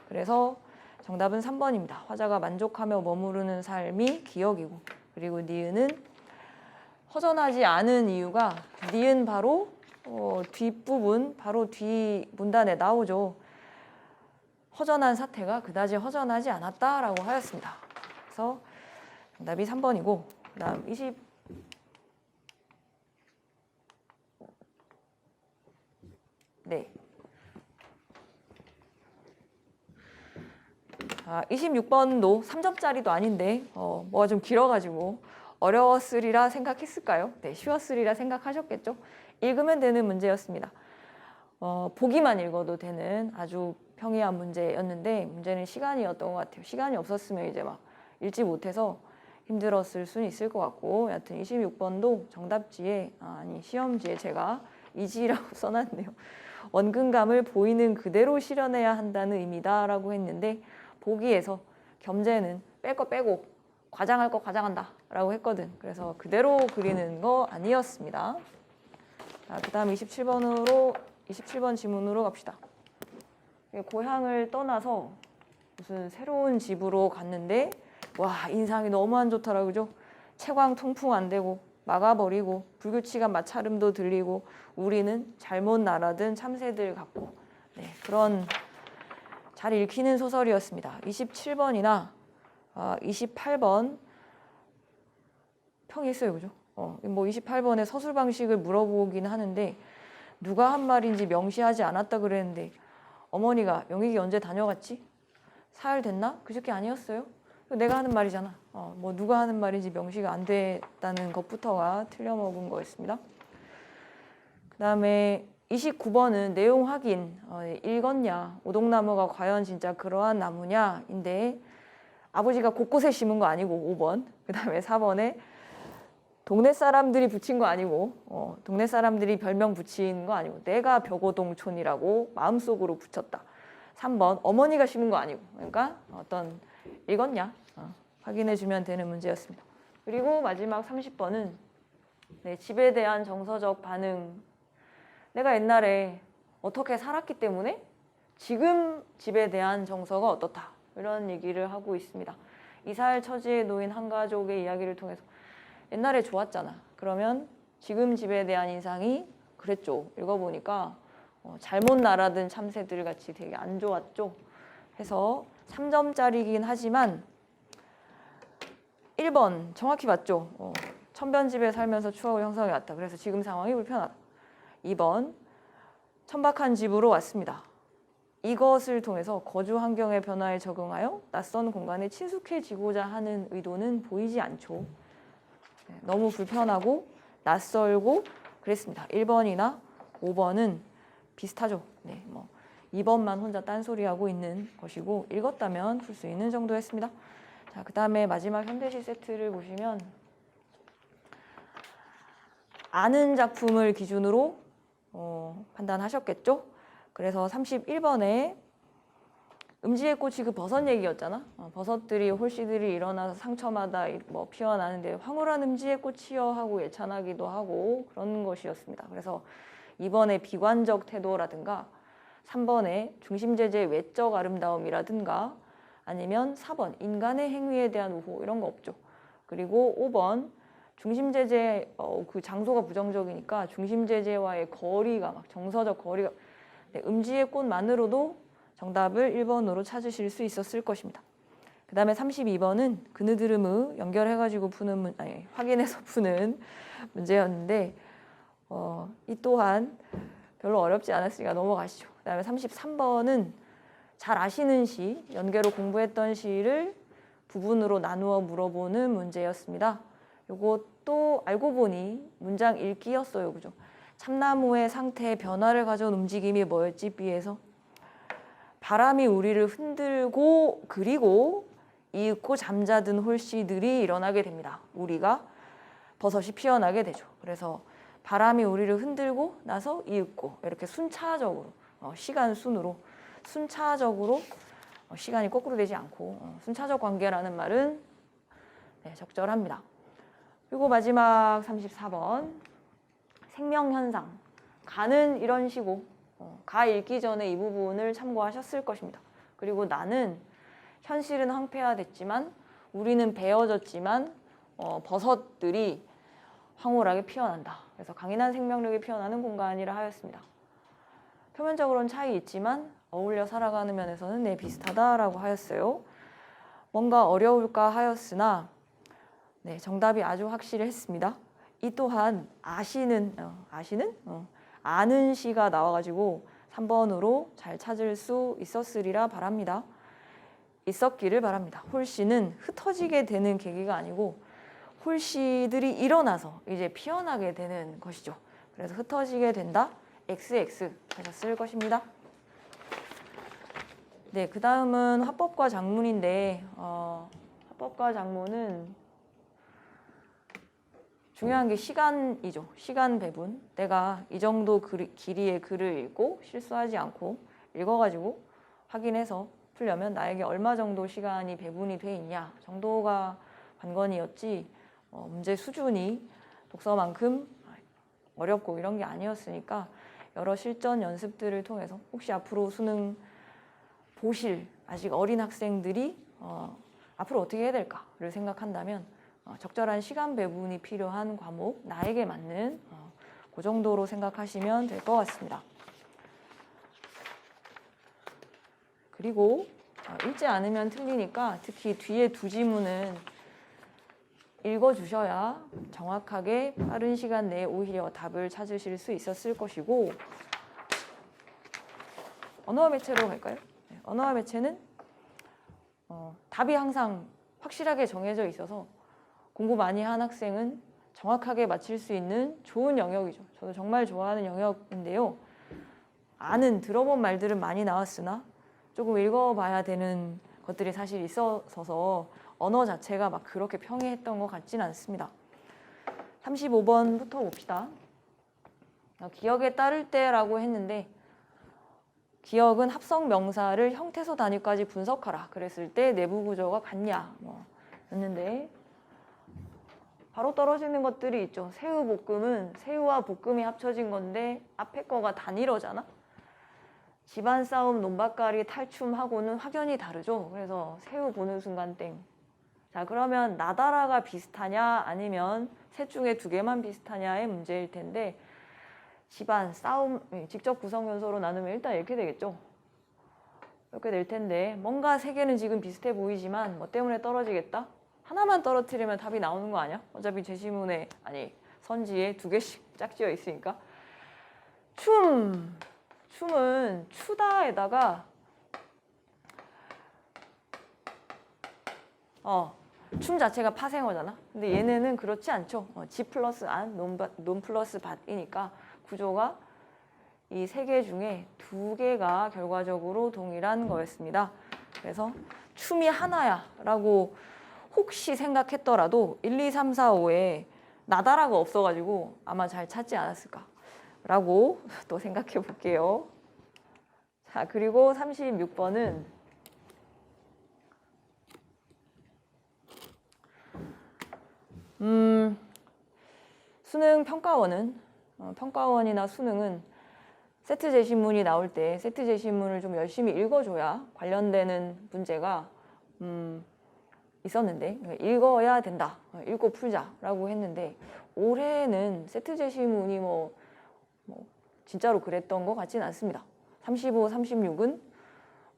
그래서 정답은 3번입니다. 화자가 만족하며 머무르는 삶이 기역이고 그리고 니은은 허전하지 않은 이유가 니은 바로 뒷부분 바로 뒤 문단에 나오죠. 허전한 사태가 그다지 허전하지 않았다라고 하였습니다. 그래서 정답이 3번이고 그 다음 26번도 3점짜리도 아닌데 뭐가 좀 길어가지고 어려웠으리라 생각했을까요? 네, 쉬웠으리라 생각하셨겠죠? 읽으면 되는 문제였습니다. 보기만 읽어도 되는 아주 평이한 문제였는데 문제는 시간이었던 것 같아요. 시간이 없었으면 이제 막 읽지 못해서 힘들었을 수는 있을 것 같고 여하튼 26번도 정답지에 시험지에 제가 이지라고 써놨네요. 원근감을 보이는 그대로 실현해야 한다는 의미다 라고 했는데 보기에서 겸재는 뺄 거 빼고 과장할 거 과장한다 라고 했거든. 그래서 그대로 그리는 거 아니었습니다. 그 다음 27번 지문으로 갑시다. 고향을 떠나서 무슨 새로운 집으로 갔는데 와 인상이 너무 안 좋더라 그죠? 채광 통풍 안 되고 막아버리고 불규칙한 마찰음도 들리고 우리는 잘못 날아든 참새들 같고 그런 잘 읽히는 소설이었습니다. 27번이나 28번 평이했어요 그죠? 뭐 28번에 서술 방식을 물어보긴 하는데 누가 한 말인지 명시하지 않았다 그랬는데 어머니가 영익이 언제 다녀갔지? 사흘 됐나? 그저께 아니었어요? 내가 하는 말이잖아. 뭐 누가 하는 말인지 명시가 안 됐다는 것부터가 틀려먹은 거였습니다. 그 다음에 29번은 내용 확인. 읽었냐? 오동나무가 과연 진짜 그러한 나무냐? 인데 아버지가 곳곳에 심은 거 아니고 5번. 그 다음에 4번에 동네 사람들이 붙인 거 아니고 동네 사람들이 별명 붙인 거 아니고 내가 벽오동촌이라고 마음속으로 붙였다. 3번 어머니가 심은 거 아니고 그러니까 어떤 읽었냐 확인해 주면 되는 문제였습니다. 그리고 마지막 30번은 집에 대한 정서적 반응. 내가 옛날에 어떻게 살았기 때문에 지금 집에 대한 정서가 어떻다. 이런 얘기를 하고 있습니다. 이사할 처지에 놓인 한 가족의 이야기를 통해서 옛날에 좋았잖아. 그러면 지금 집에 대한 인상이 그랬죠. 읽어보니까 잘못 날아든 참새들 같이 되게 안 좋았죠. 해서 3점짜리긴 하지만 1번 정확히 맞죠. 천변집에 살면서 추억을 형성해 왔다. 그래서 지금 상황이 불편하다. 2번 천박한 집으로 왔습니다. 이것을 통해서 거주 환경의 변화에 적응하여 낯선 공간에 친숙해지고자 하는 의도는 보이지 않죠. 너무 불편하고 낯설고 그랬습니다. 1번이나 5번은 비슷하죠. 2번만 혼자 딴소리하고 있는 것이고 읽었다면 풀 수 있는 정도였습니다. 자, 그 다음에 마지막 현대시 세트를 보시면 아는 작품을 기준으로 판단하셨겠죠? 그래서 31번에 음지의 꽃이 그 버섯 얘기였잖아. 버섯들이 홀씨들이 일어나서 상처마다 뭐 피어나는데 황홀한 음지의 꽃이여 하고 예찬하기도 하고 그런 것이었습니다. 그래서 2번에 비관적 태도라든가 3번에 중심제재의 외적 아름다움이라든가 아니면 4번 인간의 행위에 대한 우호 이런 거 없죠. 그리고 5번 중심제재 그 장소가 부정적이니까 중심제재와의 거리가 막 정서적 거리가 음지의 꽃만으로도 정답을 1번으로 찾으실 수 있었을 것입니다. 그 다음에 32번은 그느드름의 연결해가지고 푸는 확인해서 푸는 문제였는데 이 또한 별로 어렵지 않았으니까 넘어가시죠. 그 다음에 33번은 잘 아시는 시, 연계로 공부했던 시를 부분으로 나누어 물어보는 문제였습니다. 요것도 알고 보니 문장 읽기였어요. 그죠? 참나무의 상태의 변화를 가져온 움직임이 뭐였지? B에서 바람이 우리를 흔들고 그리고 이윽고 잠자든 홀씨들이 일어나게 됩니다. 우리가 버섯이 피어나게 되죠. 그래서 바람이 우리를 흔들고 나서 이윽고 이렇게 순차적으로 시간 순으로 순차적으로 시간이 거꾸로 되지 않고 순차적 관계라는 말은 적절합니다. 그리고 마지막 34번 생명현상 가는 이런 시고 가 읽기 전에 이 부분을 참고하셨을 것입니다. 그리고 나는 현실은 황폐화됐지만 우리는 베어졌지만 버섯들이 황홀하게 피어난다. 그래서 강인한 생명력이 피어나는 공간이라 하였습니다. 표면적으로는 차이 있지만 어울려 살아가는 면에서는 비슷하다라고 하였어요. 뭔가 어려울까 하였으나 정답이 아주 확실했습니다. 이 또한 아는 시가 나와가지고 3번으로 잘 찾을 수 있었으리라 바랍니다. 있었기를 바랍니다. 홀씨는 흩어지게 되는 계기가 아니고 홀씨들이 일어나서 이제 피어나게 되는 것이죠. 그래서 흩어지게 된다. XX 하셨을 것입니다. 그 다음은 화법과 작문인데 화법과 작문은 중요한 게 시간이죠. 시간 배분. 내가 이 정도 길이의 글을 읽고 실수하지 않고 읽어가지고 확인해서 풀려면 나에게 얼마 정도 시간이 배분이 돼 있냐 정도가 관건이었지 문제 수준이 독서만큼 어렵고 이런 게 아니었으니까 여러 실전 연습들을 통해서 혹시 앞으로 수능 보실 아직 어린 학생들이 앞으로 어떻게 해야 될까를 생각한다면 적절한 시간 배분이 필요한 과목, 나에게 맞는 그 정도로 생각하시면 될 것 같습니다. 그리고 읽지 않으면 틀리니까 특히 뒤에 두 지문은 읽어주셔야 정확하게 빠른 시간 내에 오히려 답을 찾으실 수 있었을 것이고 언어와 매체로 갈까요? 언어와 매체는 답이 항상 확실하게 정해져 있어서 공부 많이 한 학생은 정확하게 맞힐 수 있는 좋은 영역이죠. 저도 정말 좋아하는 영역인데요. 들어본 말들은 많이 나왔으나 조금 읽어봐야 되는 것들이 사실 있어서 언어 자체가 막 그렇게 평이했던 것 같지는 않습니다. 35번부터 봅시다. 기억에 따를 때라고 했는데 기억은 합성 명사를 형태소 단위까지 분석하라. 그랬을 때 내부 구조가 같냐 였는데 바로 떨어지는 것들이 있죠. 새우볶음은 새우와 볶음이 합쳐진 건데 앞에 거가 단일어잖아. 집안 싸움, 논밭갈이, 탈춤하고는 확연히 다르죠. 그래서 새우 보는 순간 땡. 자, 그러면 나다라가 비슷하냐 아니면 셋 중에 두 개만 비슷하냐의 문제일 텐데 집안, 싸움, 직접 구성 요소로 나누면 일단 이렇게 되겠죠. 이렇게 될 텐데 뭔가 세 개는 지금 비슷해 보이지만 뭐 때문에 떨어지겠다? 하나만 떨어뜨리면 답이 나오는 거 아니야? 어차피 제시문에 선지에 두 개씩 짝지어 있으니까. 춤은 추다에다가 춤 자체가 파생어잖아. 근데 얘네는 그렇지 않죠. 지 플러스 안, 논 플러스 밭이니까 구조가 이 세 개 중에 두 개가 결과적으로 동일한 거였습니다. 그래서 춤이 하나야 라고 혹시 생각했더라도 1, 2, 3, 4, 5에 나다라가 없어가지고 아마 잘 찾지 않았을까 라고 또 생각해 볼게요. 자, 그리고 36번은 수능 평가원이나 수능은 세트 제시문이 나올 때 세트 제시문을 좀 열심히 읽어줘야 관련되는 문제가 있었는데 읽어야 된다. 읽고 풀자라고 했는데 올해는 세트 제시문이 뭐 진짜로 그랬던 것 같지는 않습니다. 35, 36은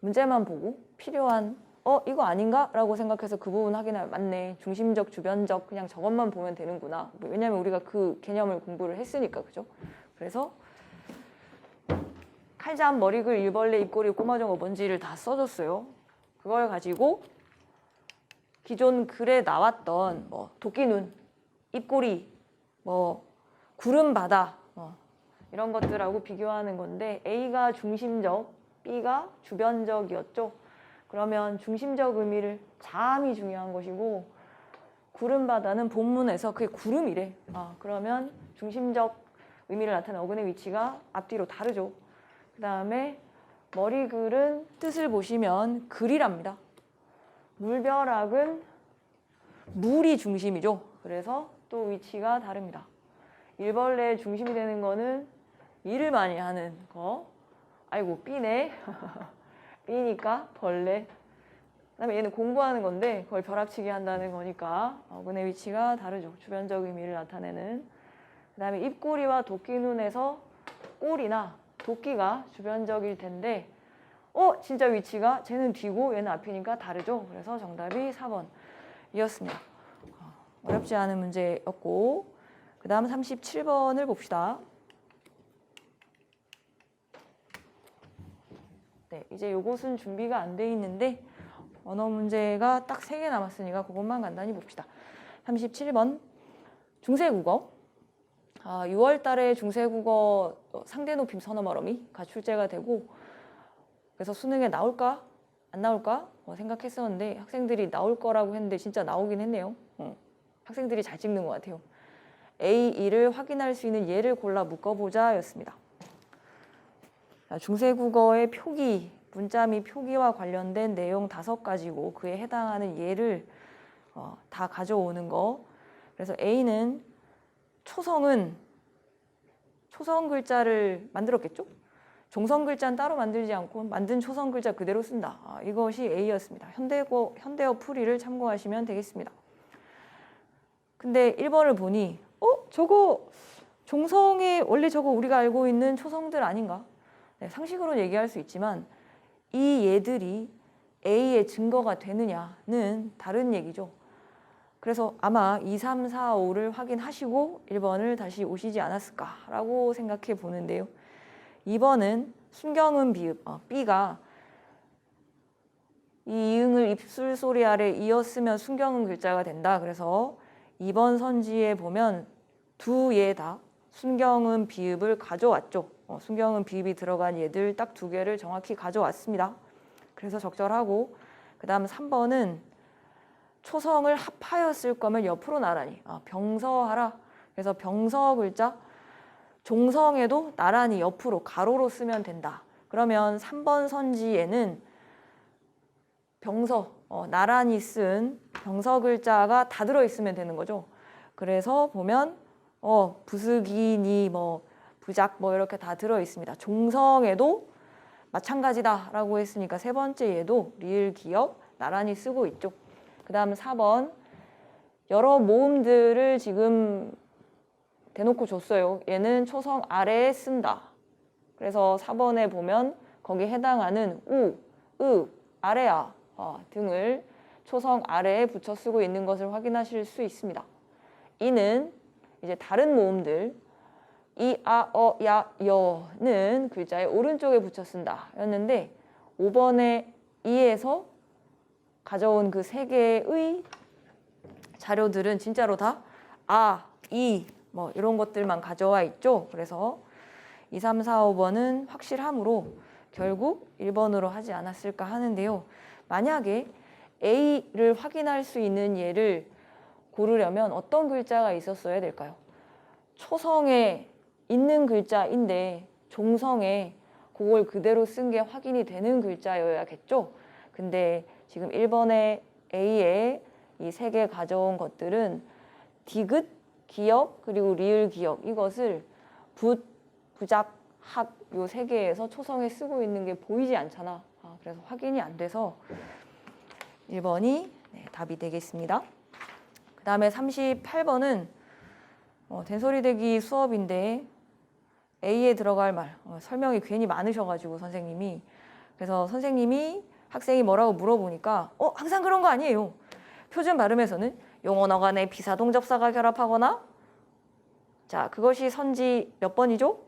문제만 보고 필요한 이거 아닌가? 라고 생각해서 그 부분 확인하면 맞네. 중심적, 주변적 그냥 저것만 보면 되는구나. 왜냐면 우리가 그 개념을 공부를 했으니까. 그죠? 그래서 칼잠, 머리글, 일벌레, 입꼬리, 꼬마정어 뭔지를 다 써줬어요. 그걸 가지고 기존 글에 나왔던 뭐 도끼눈, 입꼬리, 뭐 구름바다 이런 것들하고 비교하는 건데 A가 중심적, B가 주변적이었죠. 그러면 중심적 의미를 자음이 중요한 것이고 구름바다는 본문에서 그게 구름이래. 그러면 중심적 의미를 나타내는 어근의 위치가 앞뒤로 다르죠. 그 다음에 머리글은 뜻을 보시면 글이랍니다. 물벼락은 물이 중심이죠. 그래서 또 위치가 다릅니다. 일벌레의 중심이 되는 거는 일을 많이 하는 거. 아이고 B네. B니까 벌레. 그다음에 얘는 공부하는 건데 그걸 벼락치기 한다는 거니까 어근의 위치가 다르죠. 주변적 의미를 나타내는. 그다음에 입꼬리와 도끼눈에서 꼬리나 도끼가 주변적일 텐데 진짜 위치가 쟤는 뒤고 얘는 앞이니까 다르죠. 그래서 정답이 4번이었습니다. 어렵지 않은 문제였고 그 다음 37번을 봅시다. 네, 이제 요것은 준비가 안 돼 있는데 언어 문제가 딱 3개 남았으니까 그것만 간단히 봅시다. 37번 중세국어 6월 달에 중세국어 상대 높임 선어 말어미가 출제가 되고 그래서 수능에 나올까 안 나올까 생각했었는데 학생들이 나올 거라고 했는데 진짜 나오긴 했네요. 학생들이 잘 찍는 것 같아요. A, 2를 확인할 수 있는 예를 골라 묶어보자 였습니다. 중세국어의 표기, 문자 및 표기와 관련된 내용 5가지고 그에 해당하는 예를 다 가져오는 거. 그래서 A는 초성은 초성 글자를 만들었겠죠? 종성 글자는 따로 만들지 않고 만든 초성 글자 그대로 쓴다. 이것이 A였습니다. 현대어 풀이를 참고하시면 되겠습니다. 근데 1번을 보니 저거 종성에 원래 저거 우리가 알고 있는 초성들 아닌가? 네, 상식으로 얘기할 수 있지만 이 예들이 A의 증거가 되느냐는 다른 얘기죠. 그래서 아마 2, 3, 4, 5를 확인하시고 1번을 다시 오시지 않았을까라고 생각해 보는데요. 2번은 순경음 비읍, B가 이 이응을 입술 소리 아래 이었으면 순경음 글자가 된다. 그래서 2번 선지에 보면 두 예 다 순경음 비읍을 가져왔죠. 순경음 비읍이 들어간 예들 딱 2개를 정확히 가져왔습니다. 그래서 적절하고 그 다음 3번은 초성을 합하였을 거면 옆으로 나란히 병서하라. 그래서 병서 글자 종성에도 나란히 옆으로 가로로 쓰면 된다. 그러면 3번 선지에는 병서 나란히 쓴 병서 글자가 다 들어있으면 되는 거죠. 그래서 보면 부스기니 부작 이렇게 다 들어있습니다. 종성에도 마찬가지다라고 했으니까 3번째 얘도 리을 기역 나란히 쓰고 있죠. 그 다음 4번 여러 모음들을 지금 대놓고 줬어요. 얘는 초성 아래에 쓴다. 그래서 4번에 보면 거기에 해당하는 우, 으, 아래야 등을 초성 아래에 붙여 쓰고 있는 것을 확인하실 수 있습니다. 이는 이제 다른 모음들 이, 아, 야, 여는 글자의 오른쪽에 붙여 쓴다 였는데 5번의 이에서 가져온 그 3개의 자료들은 진짜로 다 아, 이 이런 것들만 가져와 있죠. 그래서 2, 3, 4, 5번은 확실함으로 결국 1번으로 하지 않았을까 하는데요. 만약에 A를 확인할 수 있는 예를 고르려면 어떤 글자가 있었어야 될까요? 초성에 있는 글자인데 종성에 그걸 그대로 쓴 게 확인이 되는 글자여야겠죠. 근데 지금 1번의 A에 이 3개 가져온 것들은 디귿, 기역, 그리고 리을 기역 이것을 붓, 부작, 학 요 3개에서 초성에 쓰고 있는 게 보이지 않잖아. 그래서 확인이 안 돼서 1번이 답이 되겠습니다. 그 다음에 38번은 된소리대기 수업인데 A에 들어갈 말 설명이 괜히 많으셔가지고 선생님이 그래서 선생님이 학생이 뭐라고 물어보니까 항상 그런 거 아니에요. 표준 발음에서는 용언어 간의 비사동 접사가 결합하거나 자 그것이 선지 몇 번이죠?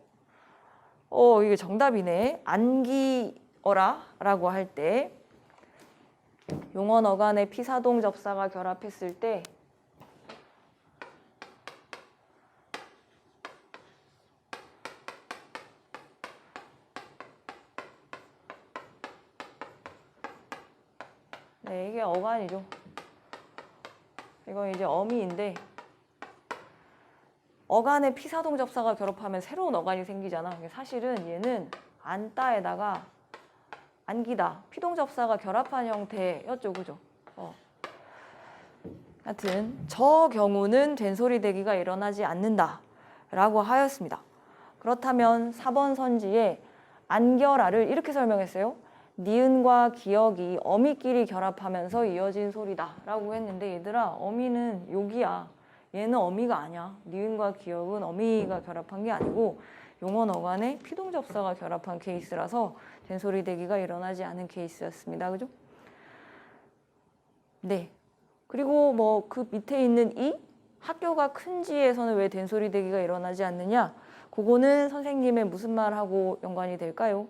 이게 정답이네. 안기어라라고 할 때 용언어 간의 피사동 접사가 결합했을 때 네, 이게 어간이죠. 이건 이제 어미인데 어간의 피사동 접사가 결합하면 새로운 어간이 생기잖아. 사실은 얘는 안따에다가 안기다, 피동 접사가 결합한 형태였죠, 그죠? 하여튼 저 경우는 된소리 대기가 일어나지 않는다라고 하였습니다. 그렇다면 4번 선지에 안결아를 이렇게 설명했어요. 니은과 기역이 어미끼리 결합하면서 이어진 소리다라고 했는데 얘들아 어미는 여기야. 얘는 어미가 아니야. 니은과 기역은 어미가 결합한 게 아니고 용언 어간에 피동 접사가 결합한 케이스라서 된소리 대기가 일어나지 않은 케이스였습니다. 그죠? 네. 그리고 뭐 그 밑에 있는 이 학교가 큰지에서는 왜 된소리 대기가 일어나지 않느냐? 그거는 선생님의 무슨 말하고 연관이 될까요?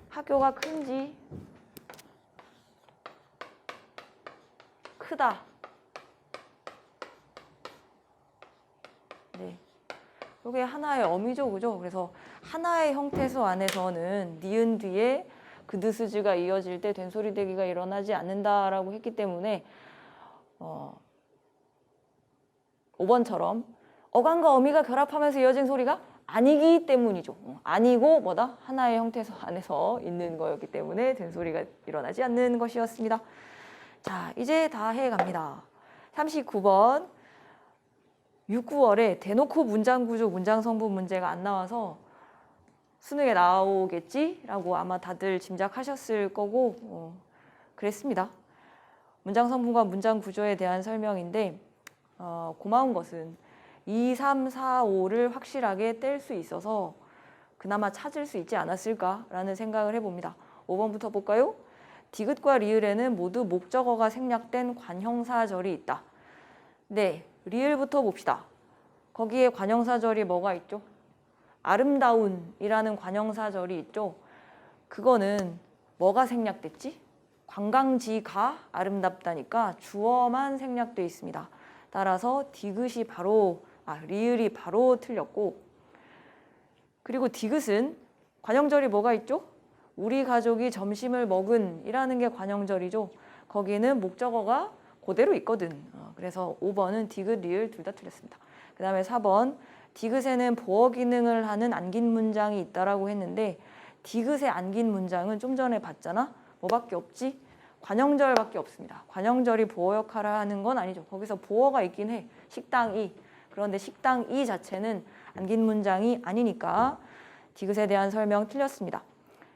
학교가 큰지 크다. 네. 이게 하나의 어미죠, 그죠? 그래서 하나의 형태소 안에서는 니은 뒤에 그드스즈가 이어질 때 된소리 대기가 일어나지 않는다라고 했기 때문에 5번처럼 어간과 어미가 결합하면서 이어진 소리가 아니기 때문이죠. 아니고 뭐다? 하나의 형태소 안에서 있는 거였기 때문에 된소리가 일어나지 않는 것이었습니다. 자, 이제 다 해갑니다. 39번 6, 9월에 대놓고 문장 구조, 문장 성분 문제가 안 나와서 수능에 나오겠지? 라고 아마 다들 짐작하셨을 거고 그랬습니다. 문장 성분과 문장 구조에 대한 설명인데 고마운 것은 2, 3, 4, 5를 확실하게 뗄 수 있어서 그나마 찾을 수 있지 않았을까라는 생각을 해봅니다. 5번부터 볼까요? 디귿과 리을에는 모두 목적어가 생략된 관형사절이 있다. 네, 리을부터 봅시다. 거기에 관형사절이 뭐가 있죠? 아름다운이라는 관형사절이 있죠. 그거는 뭐가 생략됐지? 관광지가 아름답다니까 주어만 생략돼 있습니다. 따라서 디귿이 리을이 바로 틀렸고, 그리고 디귿은 관형절이 뭐가 있죠? 우리 가족이 점심을 먹은 이라는 게 관형절이죠. 거기는 목적어가 그대로 있거든. 그래서 5번은 디귿, 리을 둘 다 틀렸습니다. 그 다음에 4번 디귿에는 보어 기능을 하는 안긴 문장이 있다라고 했는데 디귿에 안긴 문장은 좀 전에 봤잖아. 뭐밖에 없지? 관형절밖에 없습니다. 관형절이 보어 역할을 하는 건 아니죠. 거기서 보어가 있긴 해. 식당이. 그런데 식당이 자체는 안긴 문장이 아니니까 디귿에 대한 설명 틀렸습니다.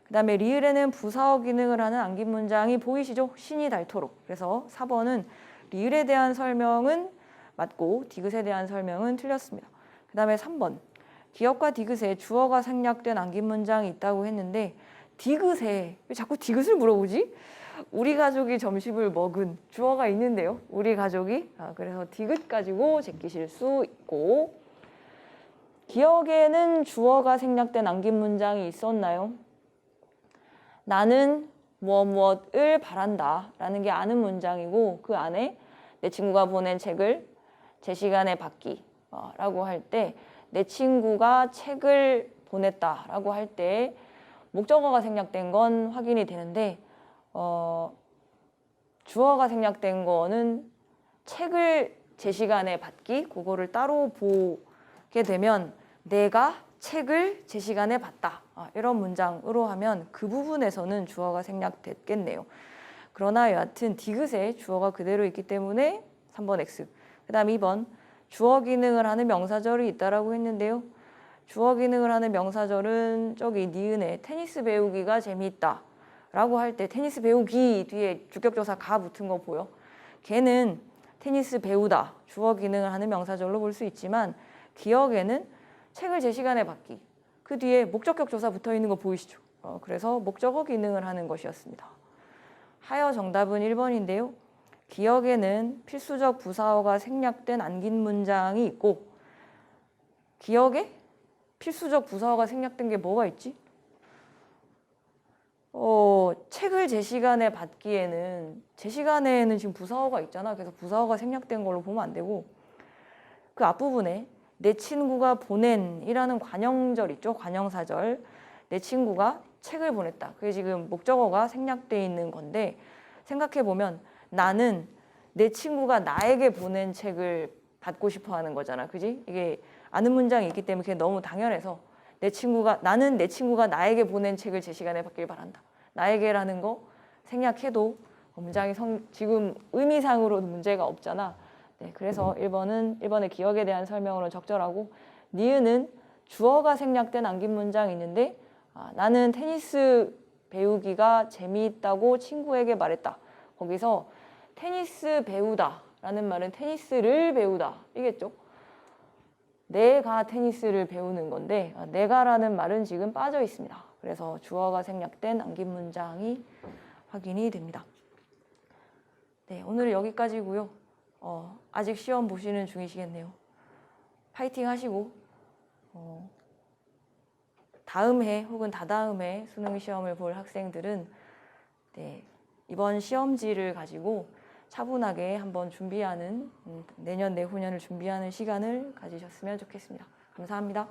그 다음에 리을에는 부사어 기능을 하는 안긴 문장이 보이시죠? 신이 닳도록. 그래서 4번은 리을에 대한 설명은 맞고 디귿에 대한 설명은 틀렸습니다. 그 다음에 3번 기역과 디귿에 주어가 생략된 안긴 문장이 있다고 했는데 디귿에 왜 자꾸 디귿을 물어보지? 우리 가족이 점심을 먹은 주어가 있는데요. 우리 가족이 그래서 디귿 가지고 제끼실 수 있고 기역에는 주어가 생략된 안긴 문장이 있었나요? 나는 무엇을 바란다 라는 게 아는 문장이고 그 안에 내 친구가 보낸 책을 제 시간에 받기 라고 할 때 내 친구가 책을 보냈다 라고 할 때 목적어가 생략된 건 확인이 되는데 주어가 생략된 거는 책을 제 시간에 받기 그거를 따로 보게 되면 내가 책을 제 시간에 봤다 이런 문장으로 하면 그 부분에서는 주어가 생략됐겠네요. 그러나 여하튼 디귿에 주어가 그대로 있기 때문에 3번 X. 그 다음 2번 주어 기능을 하는 명사절이 있다라고 했는데요. 주어 기능을 하는 명사절은 저기 니은에 테니스 배우기가 재미있다 라고 할 때 테니스 배우기 뒤에 주격조사 가 붙은 거 보여? 걔는 테니스 배우다 주어 기능을 하는 명사절로 볼 수 있지만 기역에는 책을 제 시간에 받기 그 뒤에 목적격 조사 붙어 있는 거 보이시죠? 그래서 목적어 기능을 하는 것이었습니다. 하여 정답은 1번인데요. 기억에는 필수적 부사어가 생략된 안긴 문장이 있고 기억에 필수적 부사어가 생략된 게 뭐가 있지? 책을 제 시간에 받기에는 제 시간에는 지금 부사어가 있잖아. 그래서 부사어가 생략된 걸로 보면 안 되고 그 앞부분에 내 친구가 보낸이라는 관형절 있죠. 관형사절. 내 친구가 책을 보냈다. 그게 지금 목적어가 생략돼 있는 건데 생각해보면 나는 내 친구가 나에게 보낸 책을 받고 싶어 하는 거잖아. 그지? 이게 아는 문장이 있기 때문에 그게 너무 당연해서 나는 내 친구가 나에게 보낸 책을 제 시간에 받길 바란다. 나에게라는 거 생략해도 문장이 지금 의미상으로도 문제가 없잖아. 네, 그래서 1번의 기억에 대한 설명으로 적절하고 니은은 주어가 생략된 안긴 문장이 있는데 나는 테니스 배우기가 재미있다고 친구에게 말했다. 거기서 테니스 배우다 라는 말은 테니스를 배우다 이겠죠. 내가 테니스를 배우는 건데 내가라는 말은 지금 빠져 있습니다. 그래서 주어가 생략된 안긴 문장이 확인이 됩니다. 네, 오늘은 여기까지고요. 아직 시험 보시는 중이시겠네요. 파이팅 하시고 다음 해 혹은 다다음 해 수능 시험을 볼 학생들은 이번 시험지를 가지고 차분하게 한번 준비하는 내년 내후년을 준비하는 시간을 가지셨으면 좋겠습니다. 감사합니다.